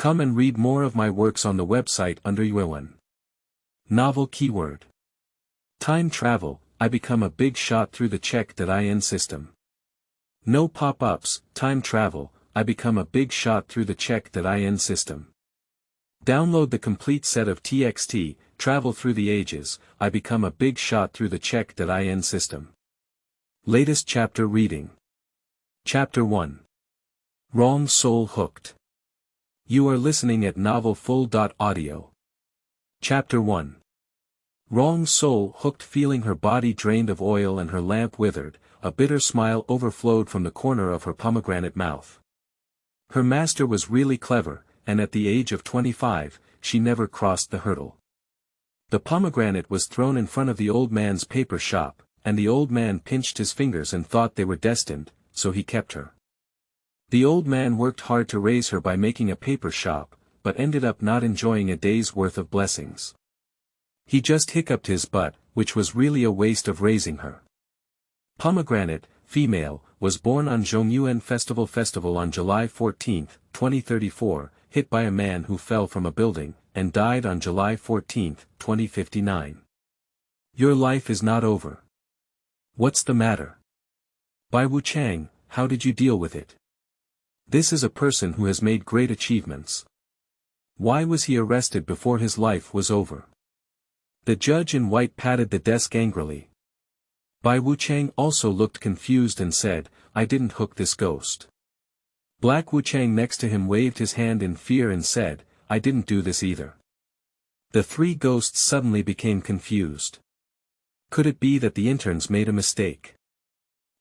Come and read more of my works on the website under Yuan. Novel keyword. Time travel, I become a big shot through the check.in system. No pop-ups, time travel, I become a big shot through the check.in system. Download the complete set of TXT, travel through the ages, I become a big shot through the check.in system. Latest chapter reading. Chapter 1. Wrong Soul Hooked. You are listening at novelfull.audio. Chapter 1. Wrong Soul Hooked. Feeling her body drained of oil and her lamp withered, a bitter smile overflowed from the corner of her pomegranate mouth. Her master was really clever, and at the age of 25, she never crossed the hurdle. The pomegranate was thrown in front of the old man's paper shop, and the old man pinched his fingers and thought they were destined, so he kept her. The old man worked hard to raise her by making a paper shop, but ended up not enjoying a day's worth of blessings. He just hiccuped his butt, which was really a waste of raising her. Pomegranate, female, was born on Zhongyuan Festival on July 14, 2034, hit by a man who fell from a building, and died on July 14, 2059. Your life is not over. What's the matter? Bai Wuchang, how did you deal with it? This is a person who has made great achievements. Why was he arrested before his life was over? The judge in white patted the desk angrily. Bai Wuchang also looked confused and said, I didn't hook this ghost. Black Wuchang next to him waved his hand in fear and said, I didn't do this either. The three ghosts suddenly became confused. Could it be that the interns made a mistake?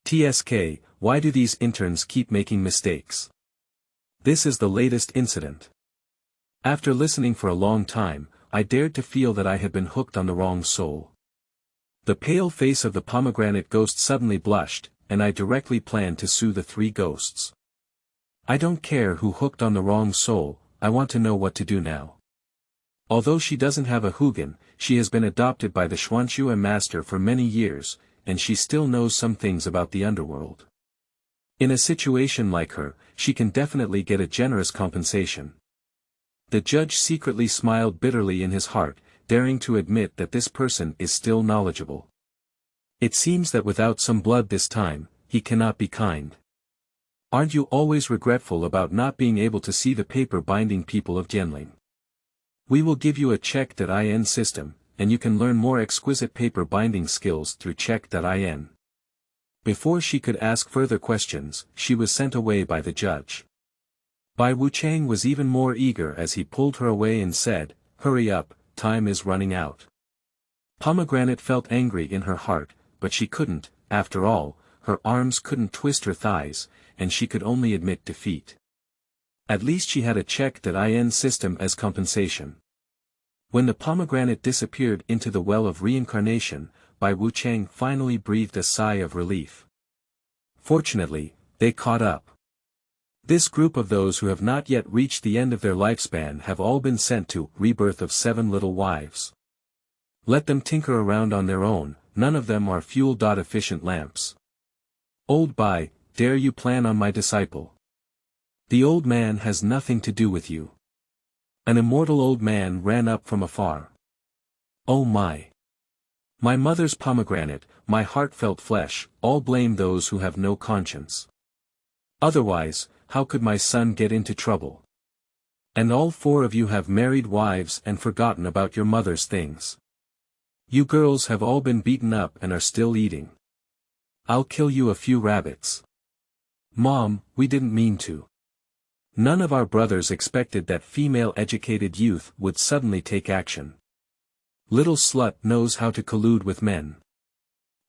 TSK, why do these interns keep making mistakes? This is the latest incident. After listening for a long time, I dared to feel that I had been hooked on the wrong soul. The pale face of the pomegranate ghost suddenly blushed, and I directly planned to sue the three ghosts. I don't care who hooked on the wrong soul, I want to know what to do now. Although she doesn't have a Hugin, she has been adopted by the Xuanxue master for many years, and she still knows some things about the underworld. In a situation like her, she can definitely get a generous compensation. The judge secretly smiled bitterly in his heart, daring to admit that this person is still knowledgeable. It seems that without some blood this time, he cannot be kind. Aren't you always regretful about not being able to see the paper binding people of Jianling? We will give you a check.in system, and you can learn more exquisite paper binding skills through check.in. Before she could ask further questions, she was sent away by the judge. Bai Wuchang was even more eager as he pulled her away and said, Hurry up, time is running out. Pomegranate felt angry in her heart, but she couldn't, after all, her arms couldn't twist her thighs, and she could only admit defeat. At least she had a check.in system as compensation. When the pomegranate disappeared into the well of reincarnation, Bai Wuchang finally breathed a sigh of relief. Fortunately, they caught up. This group of those who have not yet reached the end of their lifespan have all been sent to Rebirth of 7 Little Wives. Let them tinker around on their own, none of them are fuel-efficient lamps. Old Bai, dare you plan on my disciple? The old man has nothing to do with you. An immortal old man ran up from afar. Oh my! My mother's pomegranate, my heartfelt flesh, all blame those who have no conscience. Otherwise, how could my son get into trouble? And all 4 of you have married wives and forgotten about your mother's things. You girls have all been beaten up and are still eating. I'll kill you a few rabbits. Mom, we didn't mean to. None of our brothers expected that female educated youth would suddenly take action. Little slut knows how to collude with men.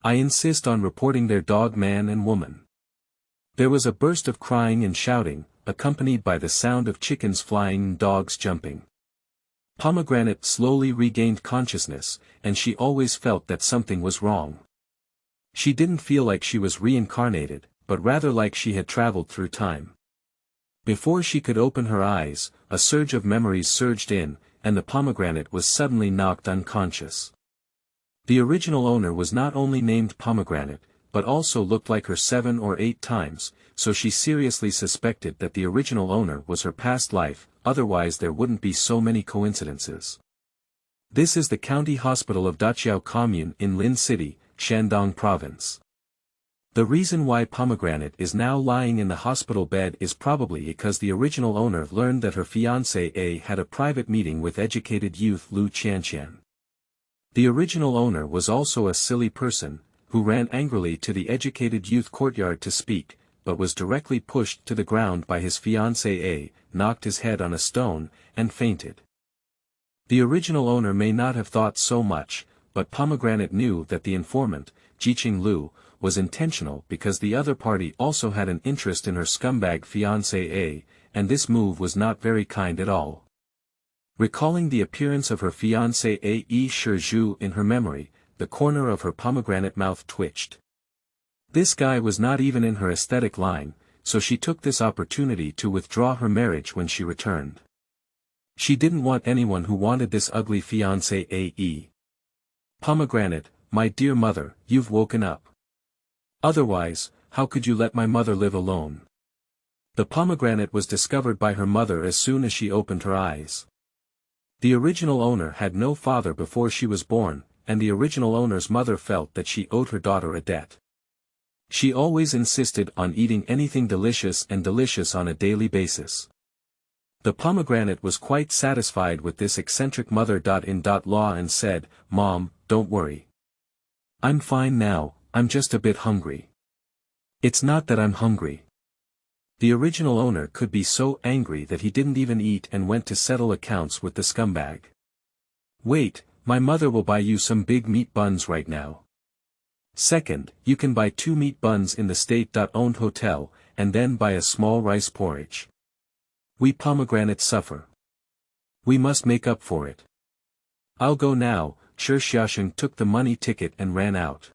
I insist on reporting their dog man and woman. There was a burst of crying and shouting, accompanied by the sound of chickens flying and dogs jumping. Pomegranate slowly regained consciousness, and she always felt that something was wrong. She didn't feel like she was reincarnated, but rather like she had traveled through time. Before she could open her eyes, a surge of memories surged in, and the pomegranate was suddenly knocked unconscious. The original owner was not only named Pomegranate, but also looked like her 7 or 8 times, so she seriously suspected that the original owner was her past life, otherwise there wouldn't be so many coincidences. This is the county hospital of Daqiao Commune in Lin City, Shandong Province. The reason why Pomegranate is now lying in the hospital bed is probably because the original owner learned that her fiancé had a private meeting with educated youth Lu Qianqian. The original owner was also a silly person, who ran angrily to the educated youth courtyard to speak, but was directly pushed to the ground by his fiancé, knocked his head on a stone, and fainted. The original owner may not have thought so much, but Pomegranate knew that the informant, Jiqing Lu, was intentional because the other party also had an interest in her scumbag fiancé, and this move was not very kind at all. Recalling the appearance of her fiancé Shizhu in her memory, the corner of her pomegranate mouth twitched. This guy was not even in her aesthetic line, so she took this opportunity to withdraw her marriage when she returned. She didn't want anyone who wanted this ugly fiancé. Pomegranate, my dear mother, you've woken up. Otherwise, how could you let my mother live alone? The pomegranate was discovered by her mother as soon as she opened her eyes. The original owner had no father before she was born, and the original owner's mother felt that she owed her daughter a debt. She always insisted on eating anything delicious on a daily basis. The pomegranate was quite satisfied with this eccentric mother-in-law and said, "Mom, don't worry. I'm fine now, I'm just a bit hungry." It's not that I'm hungry. The original owner could be so angry that he didn't even eat and went to settle accounts with the scumbag. "Wait, my mother will buy you some big meat buns right now. Second, you can buy 2 meat buns in the state-owned hotel, and then buy a small rice porridge. We pomegranates suffer. We must make up for it. I'll go now." Xiaosheng took the money ticket and ran out.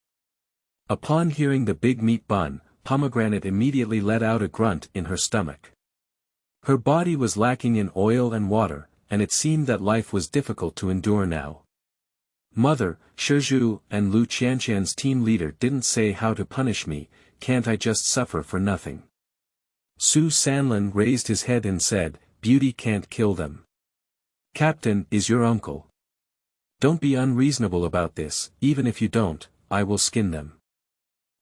Upon hearing the big meat bun, Pomegranate immediately let out a grunt in her stomach. Her body was lacking in oil and water, and it seemed that life was difficult to endure now. "Mother, Shizhu and Lu Qianqian's team leader didn't say how to punish me, can't I just suffer for nothing?" Su Sanlin raised his head and said, "Beauty can't kill them. Captain is your uncle. Don't be unreasonable about this, even if you don't, I will skin them."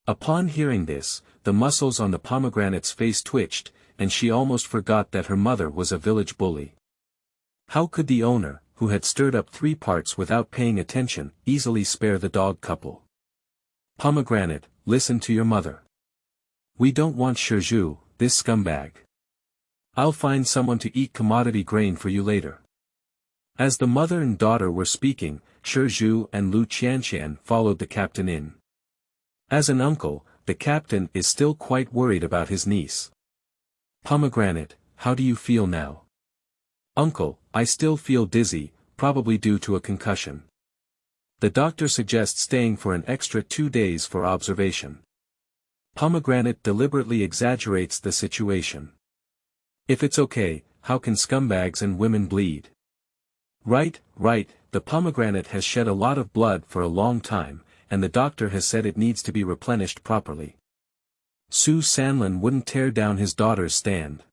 Upon hearing this, the muscles on the pomegranate's face twitched, and she almost forgot that her mother was a village bully. How could the owner, who had stirred up 3 parts without paying attention, easily spare the dog couple? "Pomegranate, listen to your mother. We don't want Shizhu, this scumbag. I'll find someone to eat commodity grain for you later." As the mother and daughter were speaking, Shizhu and Lu Qianqian followed the captain in. As an uncle, the captain is still quite worried about his niece. "Pomegranate, how do you feel now?" "Uncle, I still feel dizzy, probably due to a concussion. The doctor suggests staying for an extra 2 days for observation." Pomegranate deliberately exaggerates the situation. "If it's okay, how can scumbags and women bleed?" Right, the pomegranate has shed a lot of blood for a long time, and the doctor has said it needs to be replenished properly." Su Sanlin wouldn't tear down his daughter's stand.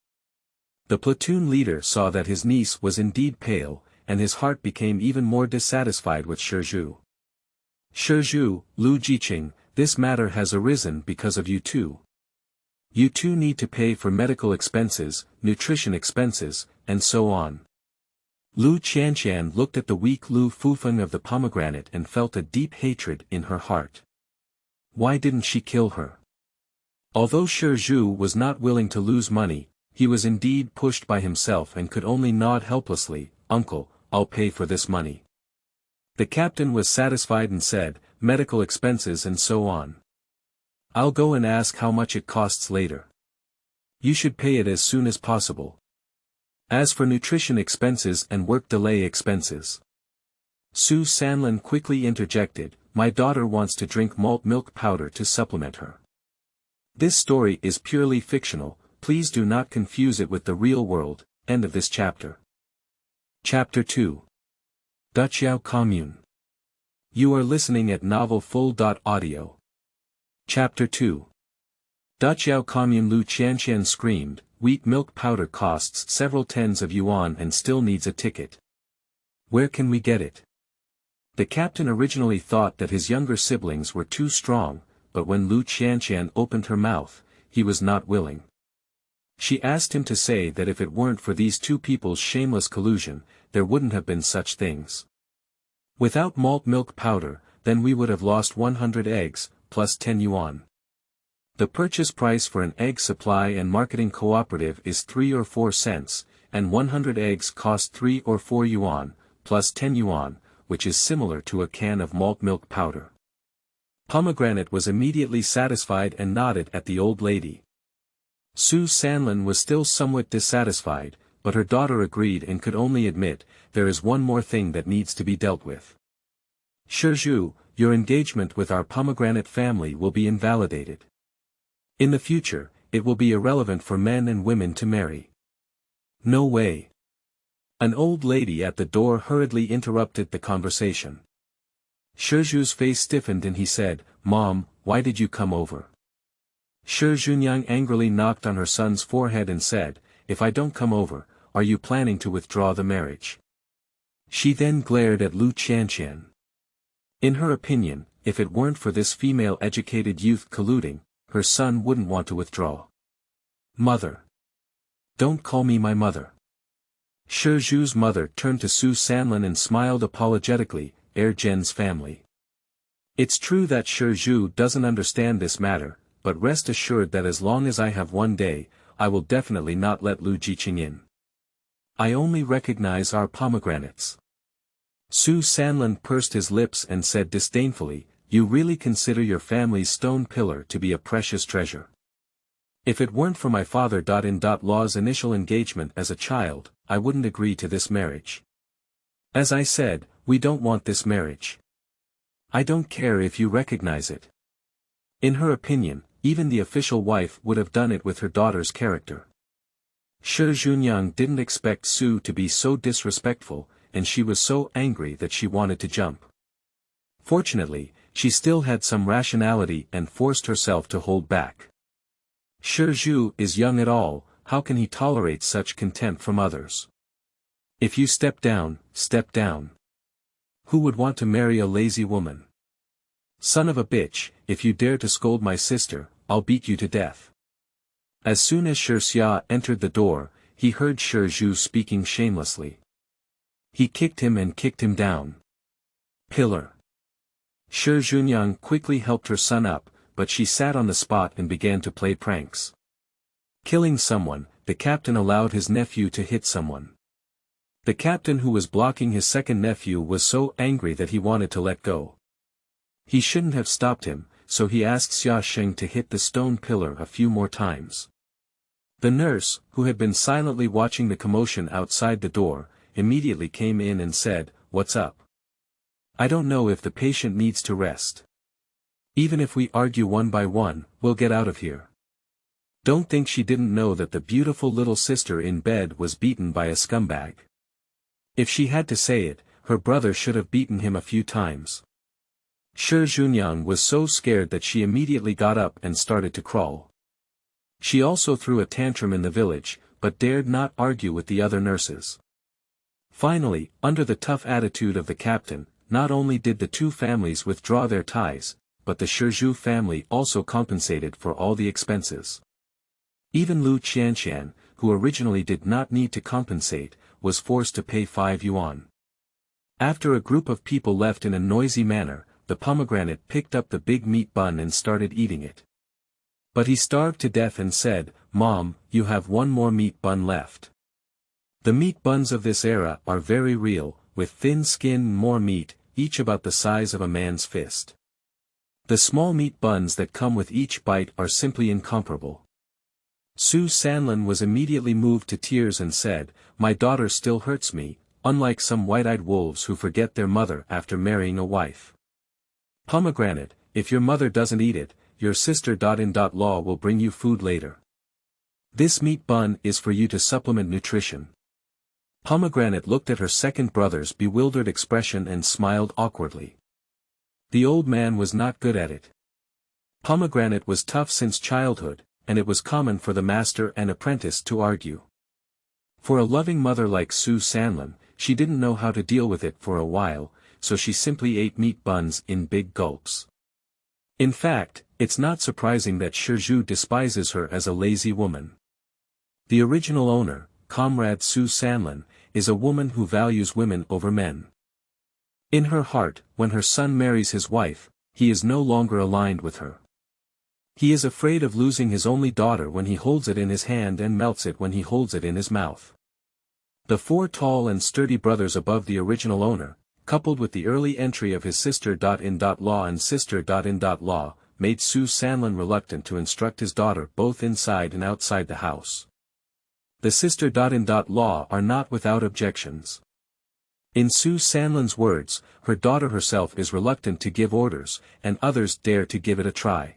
The platoon leader saw that his niece was indeed pale, and his heart became even more dissatisfied with Shizhu. "Shizhu, Lu Jiqing, this matter has arisen because of you two. You two need to pay for medical expenses, nutrition expenses, and so on." Lu Qianqian looked at the weak Lu Fufeng of the pomegranate and felt a deep hatred in her heart. Why didn't she kill her? Although Shizhu was not willing to lose money, he was indeed pushed by himself and could only nod helplessly, "Uncle, I'll pay for this money." The captain was satisfied and said, "Medical expenses and so on. I'll go and ask how much it costs later. You should pay it as soon as possible. As for nutrition expenses and work delay expenses." Su Sanlin quickly interjected, "My daughter wants to drink malt milk powder to supplement her. This story is purely fictional, please do not confuse it with the real world." End of this chapter. Chapter 2. Daqiao Commune. You are listening at novelfull.audio. Chapter 2. Daqiao Commune Lu Qianqian screamed, wheat milk powder costs several tens of yuan and still needs a ticket. Where can we get it? The captain originally thought that his younger siblings were too strong, but when Lu Qianqian opened her mouth, he was not willing. She asked him to say that if it weren't for these two people's shameless collusion, there wouldn't have been such things. Without malt milk powder, then we would have lost 100 eggs, plus 10 yuan. The purchase price for an egg supply and marketing cooperative is 3 or 4 cents, and 100 eggs cost 3 or 4 yuan, plus 10 yuan, which is similar to a can of malt milk powder. Pomegranate was immediately satisfied and nodded at the old lady. Su Sanlin was still somewhat dissatisfied, but her daughter agreed and could only admit, there is one more thing that needs to be dealt with. Shizhu, your engagement with our Pomegranate family will be invalidated. In the future, it will be irrelevant for men and women to marry. No way. An old lady at the door hurriedly interrupted the conversation. Shizhu's face stiffened and he said, "Mom, why did you come over?" Shi Junyang angrily knocked on her son's forehead and said, "If I don't come over, are you planning to withdraw the marriage?" She then glared at Lu Qianqian. In her opinion, if it weren't for this female-educated youth colluding, her son wouldn't want to withdraw. "Mother. Don't call me my mother." Shi Zhu's mother turned to Su Sanlin and smiled apologetically, Zhen's family. It's true that Shi Zhu doesn't understand this matter, but rest assured that as long as I have one day, I will definitely not let Lu Jiqing in. I only recognize our pomegranates. Su Sanlin pursed his lips and said disdainfully, "You really consider your family's stone pillar to be a precious treasure? If it weren't for my father-in-law's initial engagement as a child, I wouldn't agree to this marriage. As I said, we don't want this marriage. I don't care if you recognize it." In her opinion, even the official wife would have done it with her daughter's character. Shi Junyang didn't expect Su to be so disrespectful, and she was so angry that she wanted to jump. Fortunately, she still had some rationality and forced herself to hold back. Shi Zhu is young at all, how can he tolerate such contempt from others? If you step down, step down. Who would want to marry a lazy woman? Son of a bitch, if you dare to scold my sister, I'll beat you to death. As soon as Shi Xia entered the door, he heard Shi Zhu speaking shamelessly. He kicked him and kicked him down. Pillar. Shi Junyang quickly helped her son up, but she sat on the spot and began to play pranks. Killing someone, the captain allowed his nephew to hit someone. The captain who was blocking his second nephew was so angry that he wanted to let go. He shouldn't have stopped him, so he asked Xia Sheng to hit the stone pillar a few more times. The nurse, who had been silently watching the commotion outside the door, immediately came in and said, "What's up? I don't know if the patient needs to rest. Even if we argue one by one, we'll get out of here." Don't think she didn't know that the beautiful little sister in bed was beaten by a scumbag. If she had to say it, her brother should have beaten him a few times. Shi Junyang was so scared that she immediately got up and started to crawl. She also threw a tantrum in the village, but dared not argue with the other nurses. Finally, under the tough attitude of the captain, not only did the two families withdraw their ties, but the Shizhu family also compensated for all the expenses. Even Lu Qianqian, who originally did not need to compensate, was forced to pay 5 yuan. After a group of people left in a noisy manner, the pomegranate picked up the big meat bun and started eating it. But he starved to death and said, "Mom, you have one more meat bun left." The meat buns of this era are very real, with thin skin and more meat, each about the size of a man's fist. The small meat buns that come with each bite are simply incomparable. Su Sanlin was immediately moved to tears and said, "My daughter still hurts me, unlike some white-eyed wolves who forget their mother after marrying a wife. Pomegranate, if your mother doesn't eat it, your sister-in-law will bring you food later. This meat bun is for you to supplement nutrition." Pomegranate looked at her second brother's bewildered expression and smiled awkwardly. The old man was not good at it. Pomegranate was tough since childhood, and it was common for the master and apprentice to argue. For a loving mother like Su Sanlin, she didn't know how to deal with it for a while, so she simply ate meat buns in big gulps. In fact, it's not surprising that Shizhu despises her as a lazy woman. The original owner, Comrade Su Sanlin, is a woman who values women over men. In her heart, when her son marries his wife, he is no longer aligned with her. He is afraid of losing his only daughter when he holds it in his hand and melts it when he holds it in his mouth. The four tall and sturdy brothers above the original owner, coupled with the early entry of his sister.in.law and sister.in.law, made Su Sanlin reluctant to instruct his daughter both inside and outside the house. The sister.in.law are not without objections. In Su Sanlin's words, her daughter herself is reluctant to give orders, and others dare to give it a try.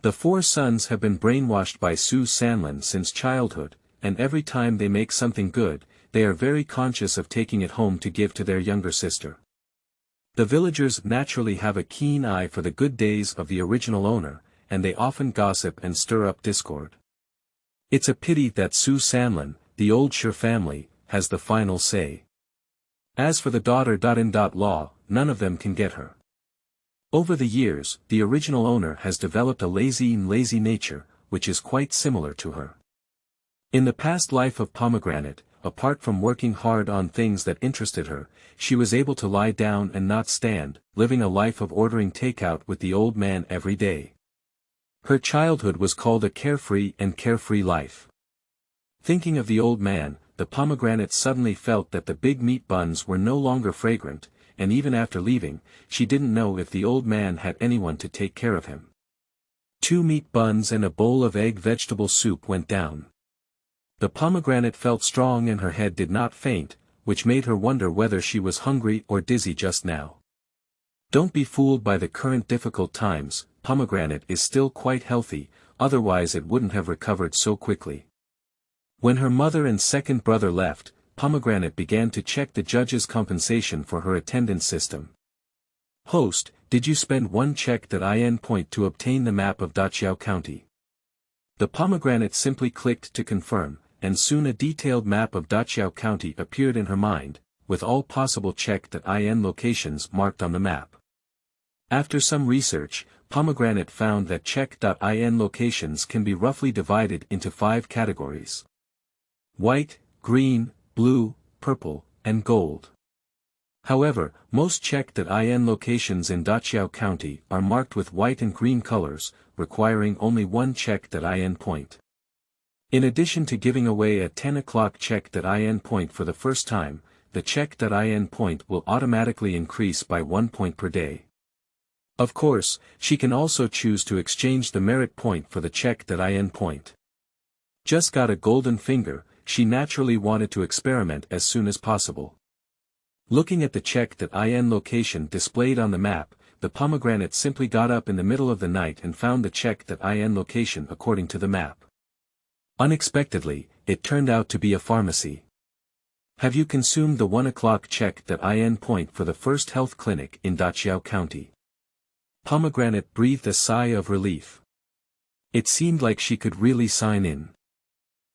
The four sons have been brainwashed by Su Sanlin since childhood, and every time they make something good, they are very conscious of taking it home to give to their younger sister. The villagers naturally have a keen eye for the good days of the original owner, and they often gossip and stir up discord. It's a pity that Su Sanlin, the old Shi family, has the final say. As for the daughter.in.law, none of them can get her. Over the years, the original owner has developed a lazy nature, which is quite similar to her. In the past life of Pomegranate, apart from working hard on things that interested her, she was able to lie down and not stand, living a life of ordering takeout with the old man every day. Her childhood was called a carefree life. Thinking of the old man, the Pomegranate suddenly felt that the big meat buns were no longer fragrant, and even after leaving, she didn't know if the old man had anyone to take care of him. 2 meat buns and a bowl of egg vegetable soup went down. The Pomegranate felt strong and her head did not faint, which made her wonder whether she was hungry or dizzy just now. Don't be fooled by the current difficult times, Pomegranate is still quite healthy, otherwise it wouldn't have recovered so quickly. When her mother and second brother left, Pomegranate began to check the judge's compensation for her attendance system. Host, did you spend 1 check.in point to obtain the map of Daqiao County? The Pomegranate simply clicked to confirm, and soon a detailed map of Daqiao County appeared in her mind, with all possible check.in locations marked on the map. After some research, Pomegranate found that check.in locations can be roughly divided into 5 categories: white, green, blue, purple, and gold. However, most check.in locations in Daqiao County are marked with white and green colors, requiring only 1 check.in point. In addition to giving away a 10 o'clock check.in point for the first time, the check.in point will automatically increase by 1 point per day. Of course, she can also choose to exchange the merit point for the check.in point. Just got a golden finger, she naturally wanted to experiment as soon as possible. Looking at the check.in location displayed on the map, the Pomegranate simply got up in the middle of the night and found the check.in location according to the map. Unexpectedly, it turned out to be a pharmacy. Have you consumed the 1 o'clock check.in point for the first health clinic in Daqiao County? Pomegranate breathed a sigh of relief. It seemed like she could really sign in.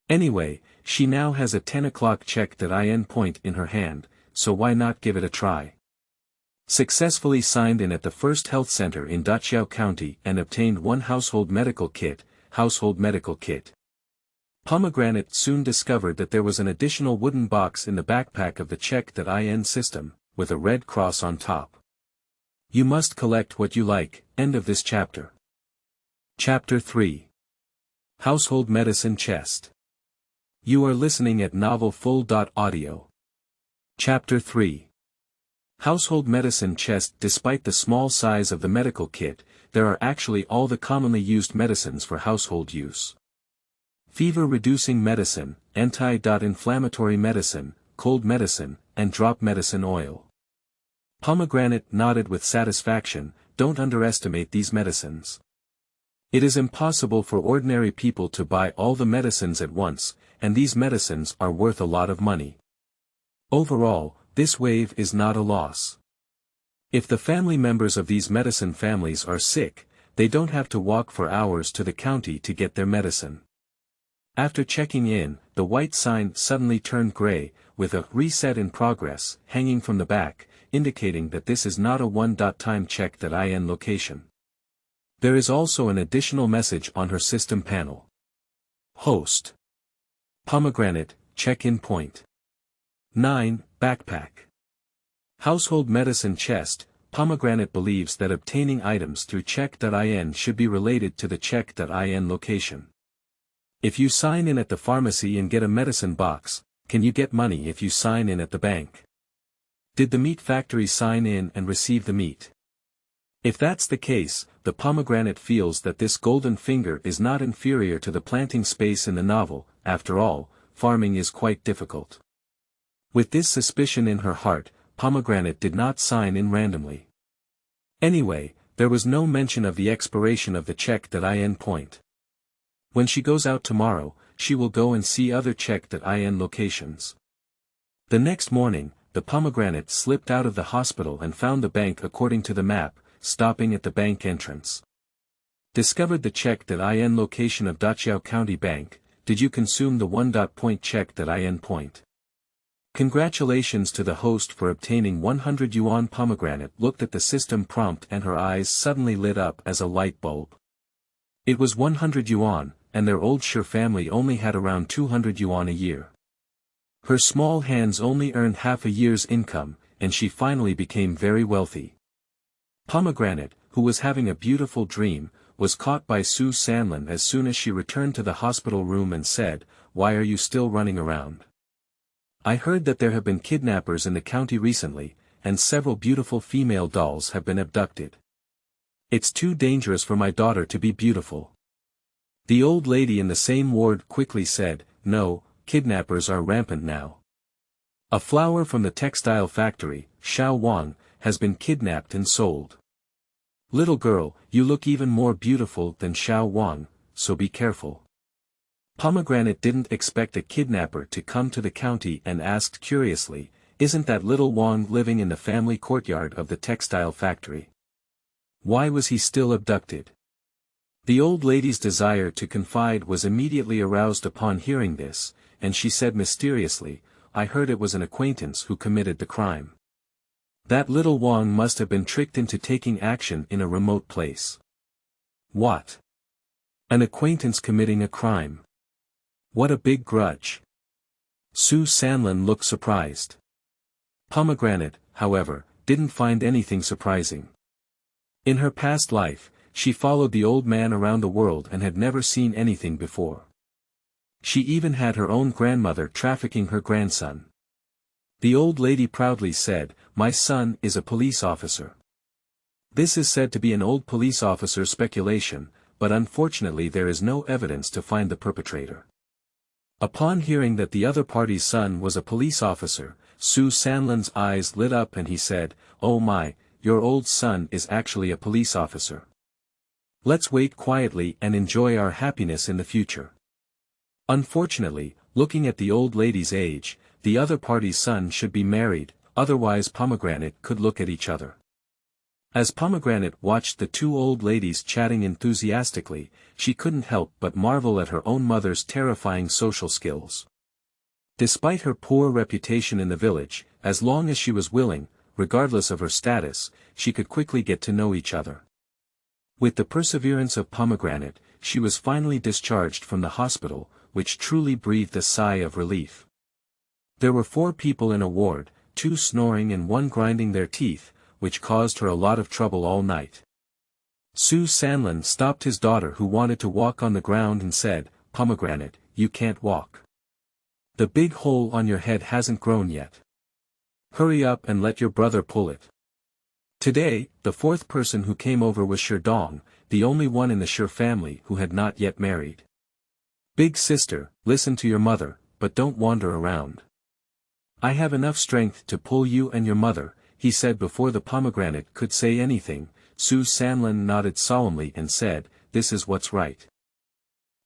Anyway, she now has a 10 o'clock check.in point in her hand, so why not give it a try? Successfully signed in at the first health center in Daqiao County and obtained 1 household medical kit. Pomegranate soon discovered that there was an additional wooden box in the backpack of the check.in system, with a red cross on top. You must collect what you like. End of this chapter. Chapter 3. Household Medicine Chest. You are listening at novelfull.audio. Chapter 3. Household Medicine Chest. Despite the small size of the medical kit, there are actually all the commonly used medicines for household use. Fever-reducing medicine, anti-inflammatory medicine, cold medicine, and drop medicine oil. Pomegranate nodded with satisfaction. Don't underestimate these medicines. It is impossible for ordinary people to buy all the medicines at once, and these medicines are worth a lot of money. Overall, this wave is not a loss. If the family members of these medicine families are sick, they don't have to walk for hours to the county to get their medicine. After checking in, the white sign suddenly turned gray, with a "reset in progress" hanging from the back, indicating that this is not a one-time check.in location. There is also an additional message on her system panel. Host. Pomegranate, check-in point. 9. Backpack. Household medicine chest. Pomegranate believes that obtaining items through check.in should be related to the check.in location. If you sign in at the pharmacy and get a medicine box, can you get money if you sign in at the bank? Did the meat factory sign in and receive the meat? If that's the case, the pomegranate feels that this golden finger is not inferior to the planting space in the novel. After all, farming is quite difficult. With this suspicion in her heart, Pomegranate did not sign in randomly. Anyway, there was no mention of the expiration of the check.in point. When she goes out tomorrow, she will go and see other check.in locations. The next morning, the pomegranate slipped out of the hospital and found the bank according to the map, stopping at the bank entrance. Discovered the check.in location of Daqiao County Bank. Did you consume the one-point check.in point? Congratulations to the host for obtaining 100 yuan. Pomegranate looked at the system prompt and her eyes suddenly lit up as a light bulb. It was 100 yuan, and their old Sher family only had around 200 yuan a year. Her small hands only earned half a year's income, and she finally became very wealthy. Pomegranate, who was having a beautiful dream, was caught by Su Sanlin as soon as she returned to the hospital room and said, "Why are you still running around? I heard that there have been kidnappers in the county recently, and several beautiful female dolls have been abducted. It's too dangerous for my daughter to be beautiful." The old lady in the same ward quickly said, "No, kidnappers are rampant now. A flower from the textile factory, Xiao Wang, has been kidnapped and sold. Little girl, you look even more beautiful than Xiao Wang, so be careful." Pomegranate didn't expect a kidnapper to come to the county and asked curiously, "Isn't that little Wang living in the family courtyard of the textile factory? Why was he still abducted?" The old lady's desire to confide was immediately aroused upon hearing this, and she said mysteriously, "I heard it was an acquaintance who committed the crime. That little Wang must have been tricked into taking action in a remote place." "What? An acquaintance committing a crime? What a big grudge." Su Sanlin looked surprised. Pomegranate, however, didn't find anything surprising. In her past life, she followed the old man around the world and had never seen anything before. She even had her own grandmother trafficking her grandson. The old lady proudly said, "My son is a police officer." This is said to be an old police officer's speculation, but unfortunately there is no evidence to find the perpetrator. Upon hearing that the other party's son was a police officer, Su Sanlin's eyes lit up and he said, "Oh my, your old son is actually a police officer. Let's wait quietly and enjoy our happiness in the future." Unfortunately, looking at the old lady's age, the other party's son should be married, otherwise Pomegranate could look at each other. As Pomegranate watched the two old ladies chatting enthusiastically, she couldn't help but marvel at her own mother's terrifying social skills. Despite her poor reputation in the village, as long as she was willing, regardless of her status, she could quickly get to know each other. With the perseverance of Pomegranate, she was finally discharged from the hospital, which truly breathed a sigh of relief. There were 4 people in a ward, 2 snoring and 1 grinding their teeth, which caused her a lot of trouble all night. Su Sanlin stopped his daughter who wanted to walk on the ground and said, "Pomegranate, you can't walk. The big hole on your head hasn't grown yet. Hurry up and let your brother pull it." Today, the 4th person who came over was Sher Dong, the only one in the Sher family who had not yet married. "Big sister, listen to your mother, but don't wander around. I have enough strength to pull you and your mother," he said before the pomegranate could say anything. Su Sanlin nodded solemnly and said, "This is what's right.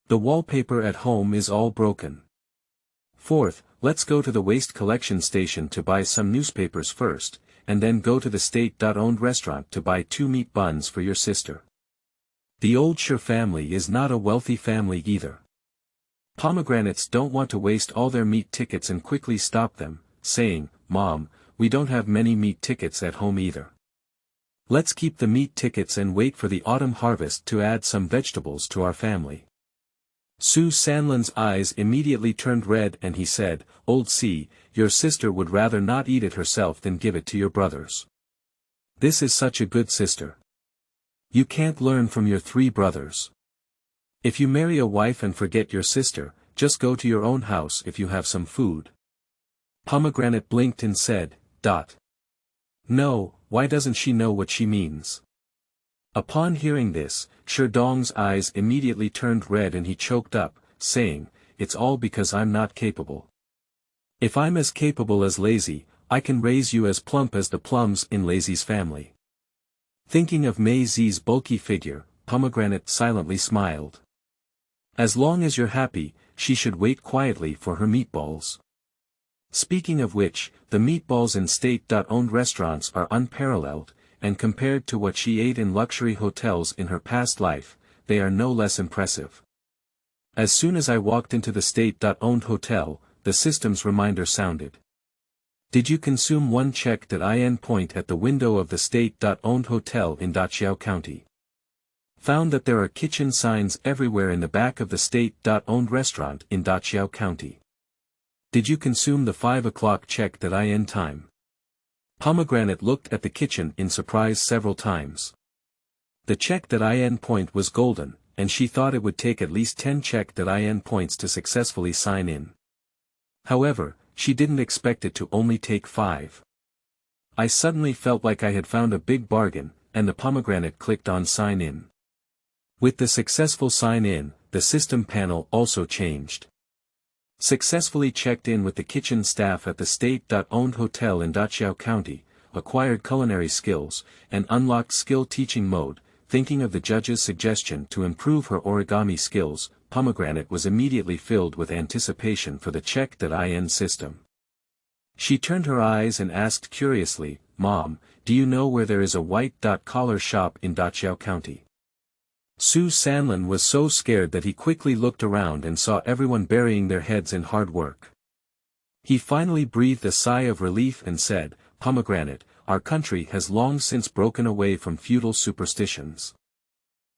The wallpaper at home is all broken. 4th, let's go to the waste collection station to buy some newspapers first, and then go to the state-owned restaurant to buy 2 meat buns for your sister." The old Sher family is not a wealthy family either. Pomegranates don't want to waste all their meat tickets and quickly stop them, saying, "Mom, we don't have many meat tickets at home either. Let's keep the meat tickets and wait for the autumn harvest to add some vegetables to our family." Su Sanlan's eyes immediately turned red and he said, "Old C, your sister would rather not eat it herself than give it to your brothers. This is such a good sister. You can't learn from your 3 brothers. If you marry a wife and forget your sister, just go to your own house if you have some food." Pomegranate blinked and said, "No, why doesn't she know what she means?" Upon hearing this, Sherdong's eyes immediately turned red and he choked up, saying, "It's all because I'm not capable. If I'm as capable as Lazy, I can raise you as plump as the plums in Lazy's family." Thinking of Mei Zi's bulky figure, Pomegranate silently smiled. As long as you're happy, she should wait quietly for her meatballs. Speaking of which, the meatballs in state-owned restaurants are unparalleled, and compared to what she ate in luxury hotels in her past life, they are no less impressive. As soon as I walked into the state-owned hotel, the system's reminder sounded. "Did you consume 1 check.in point at the window of the state-owned hotel in Daqiao County? Found that there are kitchen signs everywhere in the back of the state-owned restaurant in Daqiao County. Did you consume the 5 o'clock check.in time?" Pomegranate looked at the kitchen in surprise several times. The check.in point was golden, and she thought it would take at least 10 check.in points to successfully sign in. However, she didn't expect it to only take 5. I suddenly felt like I had found a big bargain, and the pomegranate clicked on sign in. With the successful sign in, the system panel also changed. Successfully checked in with the kitchen staff at the state-owned hotel in Daqiao County, acquired culinary skills, and unlocked skill teaching mode. Thinking of the judge's suggestion to improve her origami skills, Pomegranate was immediately filled with anticipation for the check.in system. She turned her eyes and asked curiously, "Mom, do you know where there is a white-collar shop in Daqiao County?" Su Sanlan was so scared that he quickly looked around and saw everyone burying their heads in hard work. He finally breathed a sigh of relief and said, "Pomegranate, our country has long since broken away from feudal superstitions.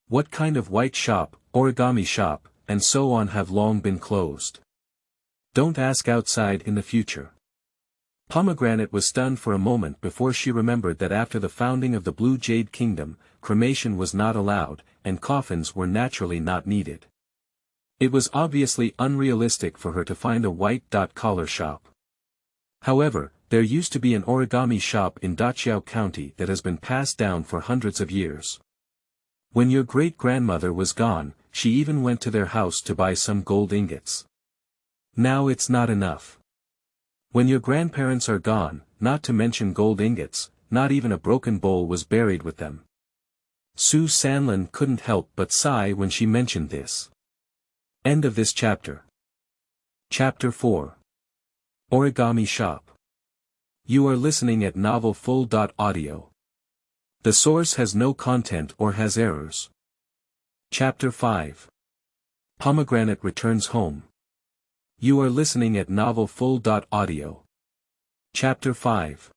What kind of white shop, origami shop, and so on have long been closed. Don't ask outside in the future." Pomegranate was stunned for a moment before she remembered that after the founding of the Blue Jade Kingdom, cremation was not allowed, and coffins were naturally not needed. It was obviously unrealistic for her to find a white-collar shop. However, there used to be an origami shop in Daqiao County that has been passed down for hundreds of years. When your great-grandmother was gone, she even went to their house to buy some gold ingots. Now it's not enough. When your grandparents are gone, not to mention gold ingots, not even a broken bowl was buried with them. Su Sanlan couldn't help but sigh when she mentioned this. End of this chapter. Chapter 4. Origami Shop. You are listening at novelfull.audio. The source has no content or has errors. Chapter 5. Pomegranate returns home. You are listening at novelfull.audio. Chapter 5.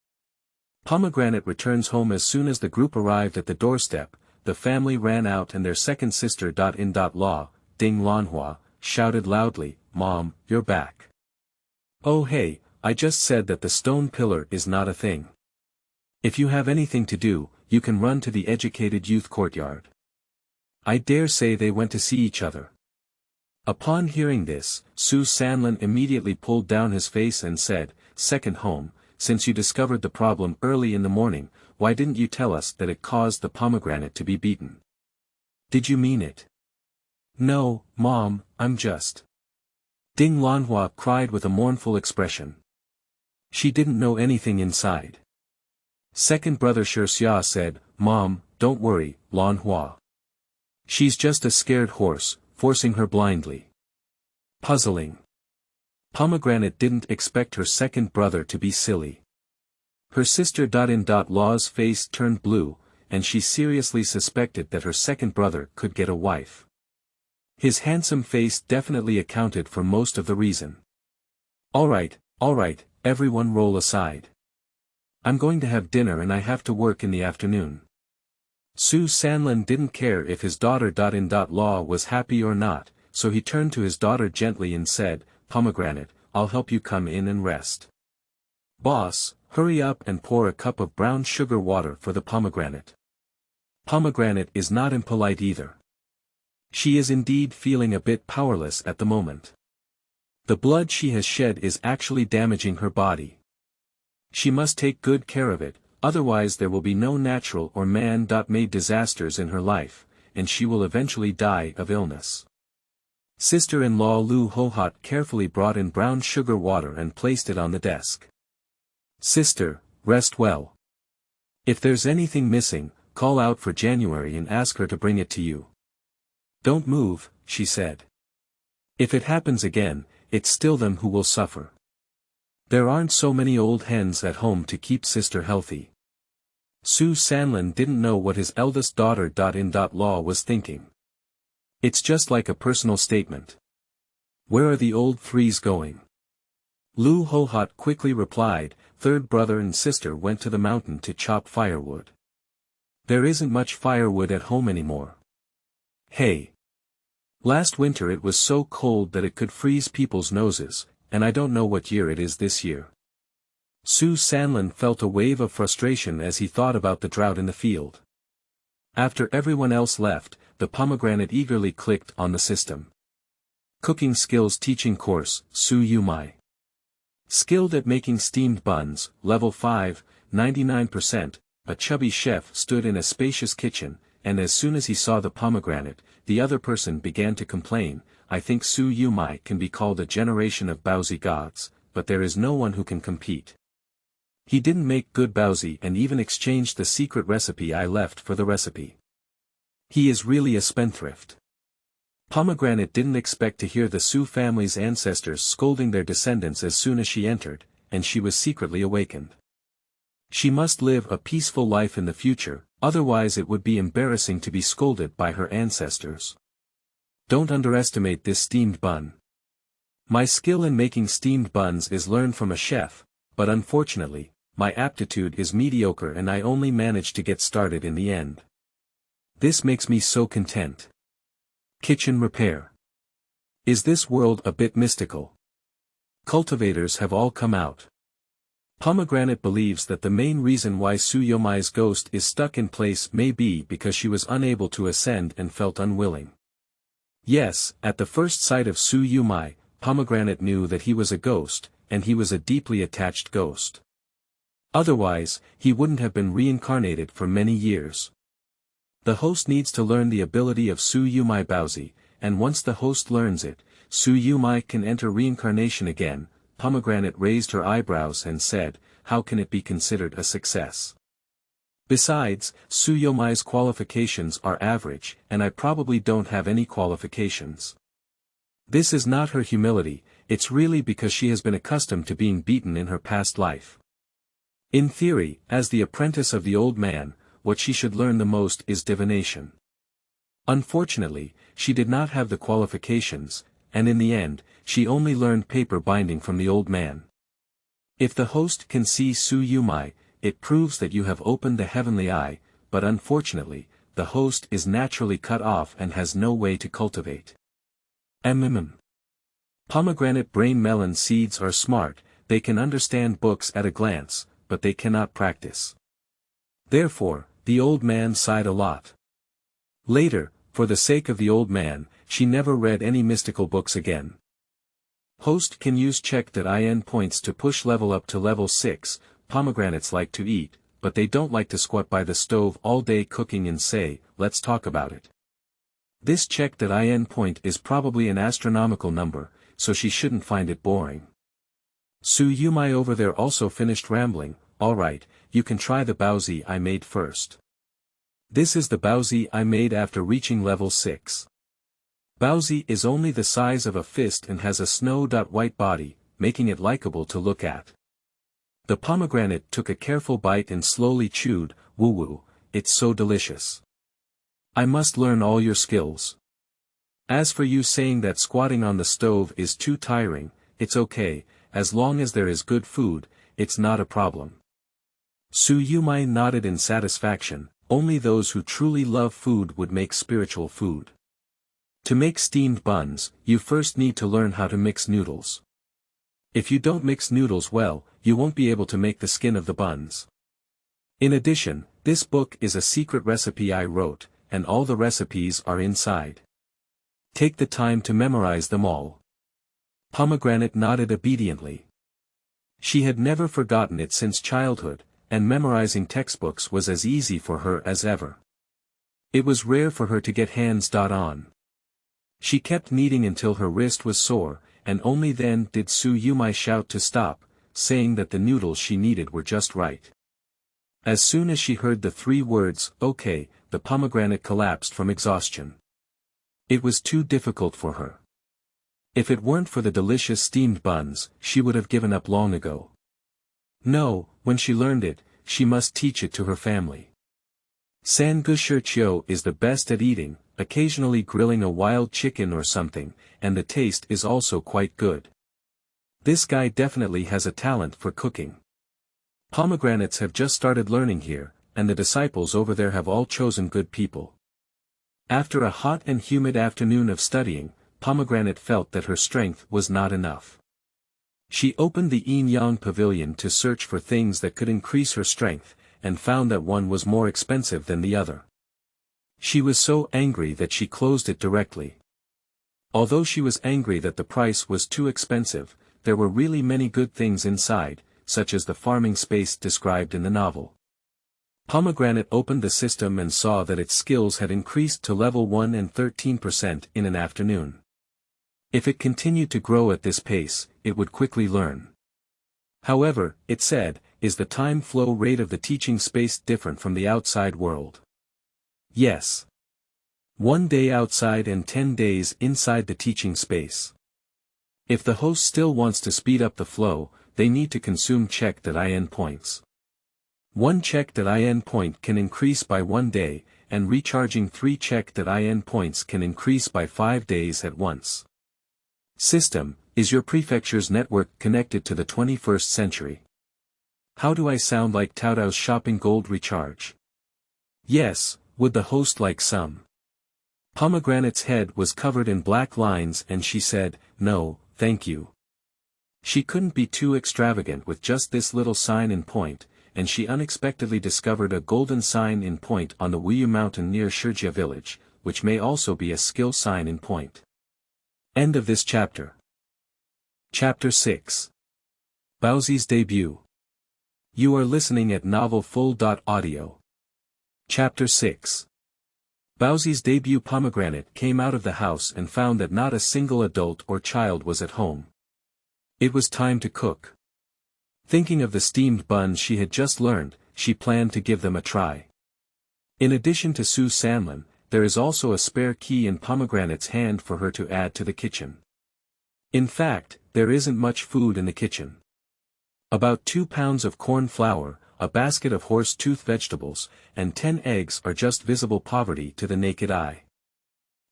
Pomegranate returns home. As soon as the group arrived at the doorstep, the family ran out and their second sister in-law, Ding Lanhua, shouted loudly, "Mom, you're back. Oh hey, I just said that the stone pillar is not a thing. If you have anything to do, you can run to the educated youth courtyard." I dare say they went to see each other. Upon hearing this, Su Sanlan immediately pulled down his face and said, "Second home, since you discovered the problem early in the morning, why didn't you tell us that it caused the pomegranate to be beaten? Did you mean it?" "No, Mom, I'm just..." Ding Lanhua cried with a mournful expression. She didn't know anything inside. Second brother Shirxia said, "Mom, don't worry, Lanhua. She's just a scared horse, forcing her blindly." Puzzling. Pomegranate didn't expect her second brother to be silly. Her sister-in-law's face turned blue, and she seriously suspected that her second brother could get a wife. His handsome face definitely accounted for most of the reason. All right, everyone roll aside. I'm going to have dinner and I have to work in the afternoon. Su Sanlin didn't care if his daughter-in-law was happy or not, so he turned to his daughter gently and said, "Pomegranate, I'll help you come in and rest. Boss, hurry up and pour a cup of brown sugar water for the pomegranate." Pomegranate is not impolite either. She is indeed feeling a bit powerless at the moment. The blood she has shed is actually damaging her body. She must take good care of it, otherwise there will be no natural or man-made disasters in her life, and she will eventually die of illness. Sister-in-law Lu Hohot carefully brought in brown sugar water and placed it on the desk. "Sister, rest well. If there's anything missing, call out for January and ask her to bring it to you. Don't move," she said. "If it happens again, it's still them who will suffer. There aren't so many old hens at home to keep sister healthy." Su Sanlin didn't know what his eldest daughter-in-law was thinking. It's just like a personal statement. "Where are the old threes going?" Lu Hohot quickly replied, "Third brother and sister went to the mountain to chop firewood. There isn't much firewood at home anymore. Hey. Last winter it was so cold that it could freeze people's noses, and I don't know what year it is this year." Su Sanlin felt a wave of frustration as he thought about the drought in the field. After everyone else left, the pomegranate eagerly clicked on the system. Cooking Skills Teaching Course, Su Yumai. Skilled at making steamed buns, Level 5, 99%, a chubby chef stood in a spacious kitchen, and as soon as he saw the pomegranate, the other person began to complain, "I think Su Yumai can be called a generation of Baozi gods, but there is no one who can compete. He didn't make good Baozi and even exchanged the secret recipe I left for the recipe. He is really a spendthrift." Pomegranate didn't expect to hear the Su family's ancestors scolding their descendants as soon as she entered, and she was secretly awakened. She must live a peaceful life in the future, otherwise it would be embarrassing to be scolded by her ancestors. Don't underestimate this steamed bun. My skill in making steamed buns is learned from a chef, but unfortunately, my aptitude is mediocre and I only managed to get started in the end. This makes me so content. Kitchen repair. Is this world a bit mystical? Cultivators have all come out. Pomegranate believes that the main reason why Su Yumai's ghost is stuck in place may be because she was unable to ascend and felt unwilling. Yes, at the first sight of Su Yumai, Pomegranate knew that he was a ghost, and he was a deeply attached ghost. Otherwise, he wouldn't have been reincarnated for many years. The host needs to learn the ability of Su Yumai Baozi, and once the host learns it, Su Yumai can enter reincarnation again. Pomegranate raised her eyebrows and said, "How can it be considered a success? Besides, Su Yumai's qualifications are average, and I probably don't have any qualifications." This is not her humility, it's really because she has been accustomed to being beaten in her past life. In theory, as the apprentice of the old man, what she should learn the most is divination. Unfortunately, she did not have the qualifications, and in the end, she only learned paper binding from the old man. If the host can see Su Yumai, it proves that you have opened the heavenly eye, but unfortunately, the host is naturally cut off and has no way to cultivate. Pomegranate brain melon seeds are smart, they can understand books at a glance, but they cannot practice. Therefore, the old man sighed a lot. Later, for the sake of the old man, she never read any mystical books again. Host can use check.in points to push level up to level 6, pomegranates like to eat, but they don't like to squat by the stove all day cooking and say, "Let's talk about it." This check.in point is probably an astronomical number, so she shouldn't find it boring. Su Yumai over there also finished rambling. "Alright, you can try the Baozi I made first. This is the Baozi I made after reaching level 6. Baozi is only the size of a fist and has a snow-white body, making it likable to look at." The pomegranate took a careful bite and slowly chewed, "Woo-woo, it's so delicious. I must learn all your skills. As for you saying that squatting on the stove is too tiring, it's okay, as long as there is good food, it's not a problem. Su Yumai nodded in satisfaction. Only those who truly love food would make spiritual food. To make steamed buns, you first need to learn how to mix noodles. If you don't mix noodles well, you won't be able to make the skin of the buns. In addition, this book is a secret recipe I wrote, and all the recipes are inside. Take the time to memorize them all. Pomegranate nodded obediently. She had never forgotten it since childhood, and memorizing textbooks was as easy for her as ever. It was rare for her to get hands-on. She kept kneading until her wrist was sore, and only then did Su Yumai shout to stop, saying that the noodles she kneaded were just right. As soon as she heard the 3 words, "okay," the pomegranate collapsed from exhaustion. It was too difficult for her. If it weren't for the delicious steamed buns, she would have given up long ago. No, when she learned it, she must teach it to her family. Sangushirchyo is the best at eating, occasionally grilling a wild chicken or something, and the taste is also quite good. This guy definitely has a talent for cooking. Pomegranates have just started learning here, and the disciples over there have all chosen good people. After a hot and humid afternoon of studying, Pomegranate felt that her strength was not enough. She opened the yin-yang pavilion to search for things that could increase her strength, and found that one was more expensive than the other. She was so angry that she closed it directly. Although she was angry that the price was too expensive, there were really many good things inside, such as the farming space described in the novel. Pomegranate opened the system and saw that its skills had increased to level 1 and 13% in an afternoon. If it continued to grow at this pace, it would quickly learn. However, it said, is the time flow rate of the teaching space different from the outside world? Yes. 1 day outside and 10 days inside the teaching space. If the host still wants to speed up the flow, they need to consume check.in points. 1 check.in point can increase by 1 day, and recharging 3 check.in points can increase by 5 days at once. System, is your prefecture's network connected to the 21st century? How do I sound like Taodao's shopping gold recharge? Yes, would the host like some? Pomegranate's head was covered in black lines and she said, no, thank you. She couldn't be too extravagant with just this little sign in point, and she unexpectedly discovered a golden sign in point on the Wuyu mountain near Shijia village, which may also be a skill sign in point. End of this chapter. Chapter 6. Baozi's debut. You are listening at novelfull.audio. Chapter 6. Baozi's debut. Pomegranate came out of the house and found that not a single adult or child was at home. It was time to cook. Thinking of the steamed buns she had just learned, she planned to give them a try. In addition to Su Sanlin, there is also a spare key in Pomegranate's hand for her to add to the kitchen. In fact, there isn't much food in the kitchen. About 2 pounds of corn flour, a basket of horse-tooth vegetables, and 10 eggs are just visible poverty to the naked eye.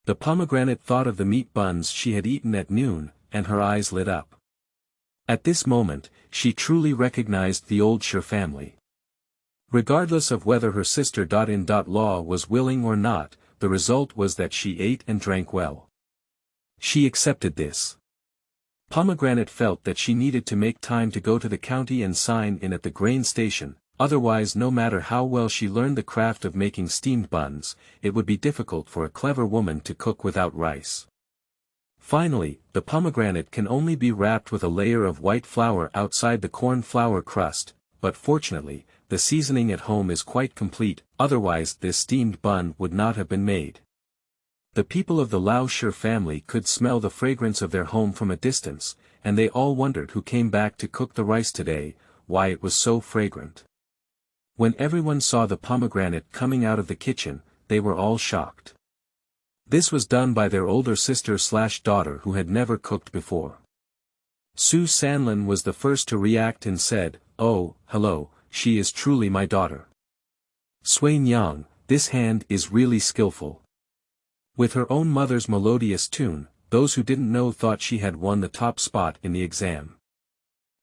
The pomegranate thought of the meat buns she had eaten at noon, and her eyes lit up. At this moment, she truly recognized the old Sher family. Regardless of whether her sister.in.law was willing or not, the result was that she ate and drank well. She accepted this. Pomegranate felt that she needed to make time to go to the county and sign in at the grain station, otherwise no matter how well she learned the craft of making steamed buns, it would be difficult for a clever woman to cook without rice. Finally, the pomegranate can only be wrapped with a layer of white flour outside the corn flour crust, but fortunately, the seasoning at home is quite complete, otherwise this steamed bun would not have been made. The people of the Lao Sher family could smell the fragrance of their home from a distance, and they all wondered who came back to cook the rice today, why it was so fragrant. When everyone saw the pomegranate coming out of the kitchen, they were all shocked. This was done by their older sister/daughter who had never cooked before. Su Sanlin was the first to react and said, "Oh, hello, she is truly my daughter." Sui Nyang, this hand is really skillful. With her own mother's melodious tune, those who didn't know thought she had won the top spot in the exam.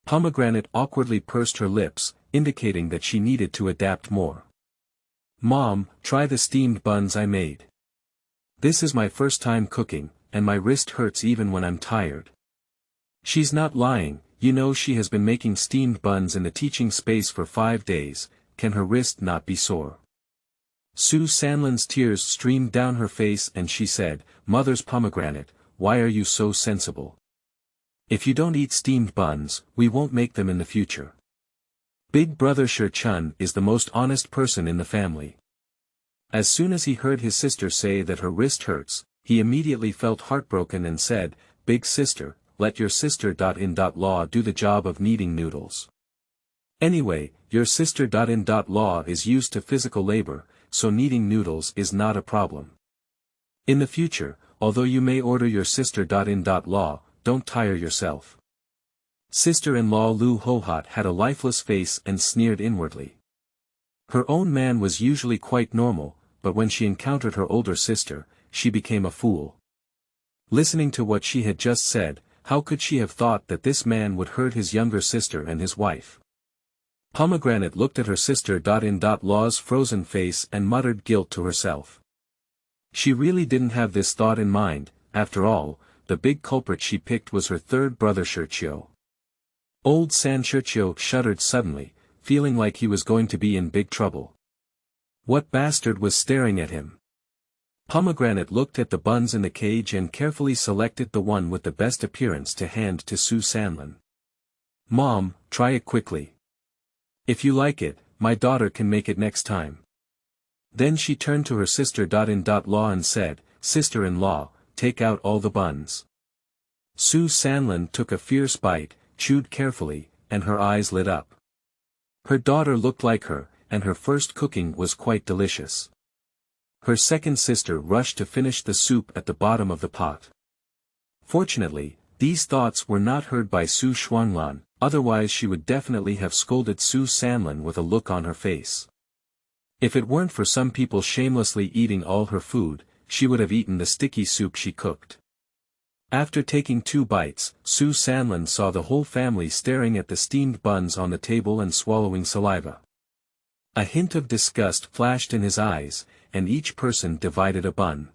Pomegranate awkwardly pursed her lips, indicating that she needed to adapt more. Mom, try the steamed buns I made. This is my first time cooking, and my wrist hurts even when I'm tired. She's not lying, you know she has been making steamed buns in the teaching space for 5 days, can her wrist not be sore? Su Sanlin's tears streamed down her face and she said, Mother's Pomegranate, why are you so sensible? If you don't eat steamed buns, we won't make them in the future. Big brother Shi Chun is the most honest person in the family. As soon as he heard his sister say that her wrist hurts, he immediately felt heartbroken and said, Big sister, let your sister.in.law do the job of kneading noodles. Anyway, your sister.in.law is used to physical labor, so kneading noodles is not a problem. In the future, although you may order your sister.in.law, don't tire yourself. Sister-in-law Lu Hohat had a lifeless face and sneered inwardly. Her own man was usually quite normal, but when she encountered her older sister, she became a fool. Listening to what she had just said, how could she have thought that this man would hurt his younger sister and his wife? Pomegranate looked at her sister.in.law's frozen face and muttered guilt to herself. She really didn't have this thought in mind, after all, the big culprit she picked was her third brother Shirchio. Old San Shirchio shuddered suddenly, feeling like he was going to be in big trouble. What bastard was staring at him? Pomegranate looked at the buns in the cage and carefully selected the one with the best appearance to hand to Su Sanlin. Mom, try it quickly. If you like it, my daughter can make it next time. Then she turned to her sister.in.law and said, Sister-in-law, take out all the buns. Su Sanlin took a fierce bite, chewed carefully, and her eyes lit up. Her daughter looked like her, and her first cooking was quite delicious. Her second sister rushed to finish the soup at the bottom of the pot. Fortunately, these thoughts were not heard by Su Xuanlan, otherwise she would definitely have scolded Su Sanlin with a look on her face. If it weren't for some people shamelessly eating all her food, she would have eaten the sticky soup she cooked. After taking 2 bites, Su Sanlin saw the whole family staring at the steamed buns on the table and swallowing saliva. A hint of disgust flashed in his eyes, and each person divided a bun.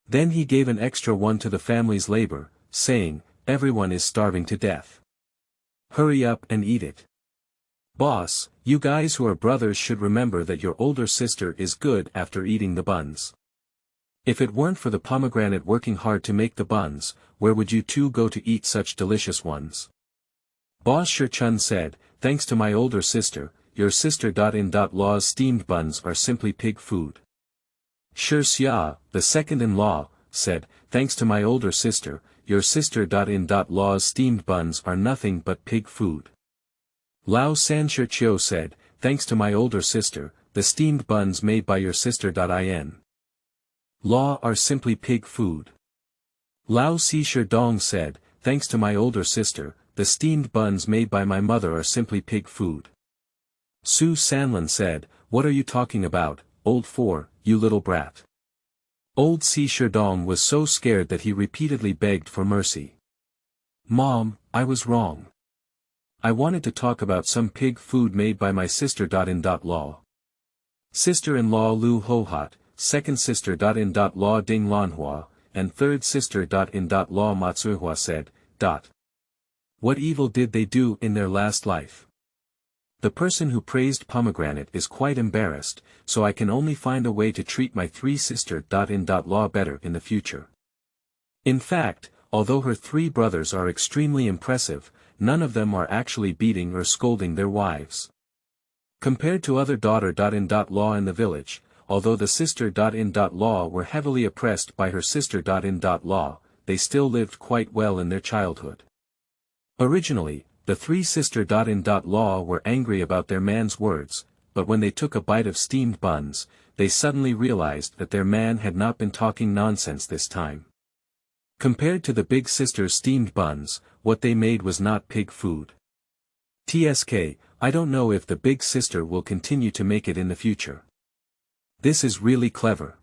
Then he gave an extra one to the family's labor, saying, Everyone is starving to death. Hurry up and eat it. Boss, you guys who are brothers should remember that your older sister is good after eating the buns. If it weren't for the pomegranate working hard to make the buns, where would you two go to eat such delicious ones? Boss Shirchun said, Thanks to my older sister, your sister.in.law's steamed buns are simply pig food. Shi Xia, the second-in-law, said, Thanks to my older sister, your sister.in.law's steamed buns are nothing but pig food. Lao San Shirchio said, Thanks to my older sister, the steamed buns made by your sister.in. Law are simply pig food. Lao Si Sherdong said, Thanks to my older sister, the steamed buns made by my mother are simply pig food. Su Sanlin said, What are you talking about, old four, you little brat? Old Si Sherdong was so scared that he repeatedly begged for mercy. Mom, I was wrong. I wanted to talk about some pig food made by my sister.in.law. Sister-in-law Lu Hohat, second sister.in.law Ding Lanhua, and third sister.in.law Matsuihua said, What evil did they do in their last life? The person who praised Pomegranate is quite embarrassed, so I can only find a way to treat my 3 sister.in.law better in the future. In fact, although her 3 brothers are extremely impressive, none of them are actually beating or scolding their wives. Compared to other daughter.in.law in the village, although the sister.in.law were heavily oppressed by her sister.in.law, they still lived quite well in their childhood. Originally, the 3 sister.in.law were angry about their man's words, but when they took a bite of steamed buns, they suddenly realized that their man had not been talking nonsense this time. Compared to the big sister's steamed buns, what they made was not pig food. TSK, I don't know if the big sister will continue to make it in the future. This is really clever.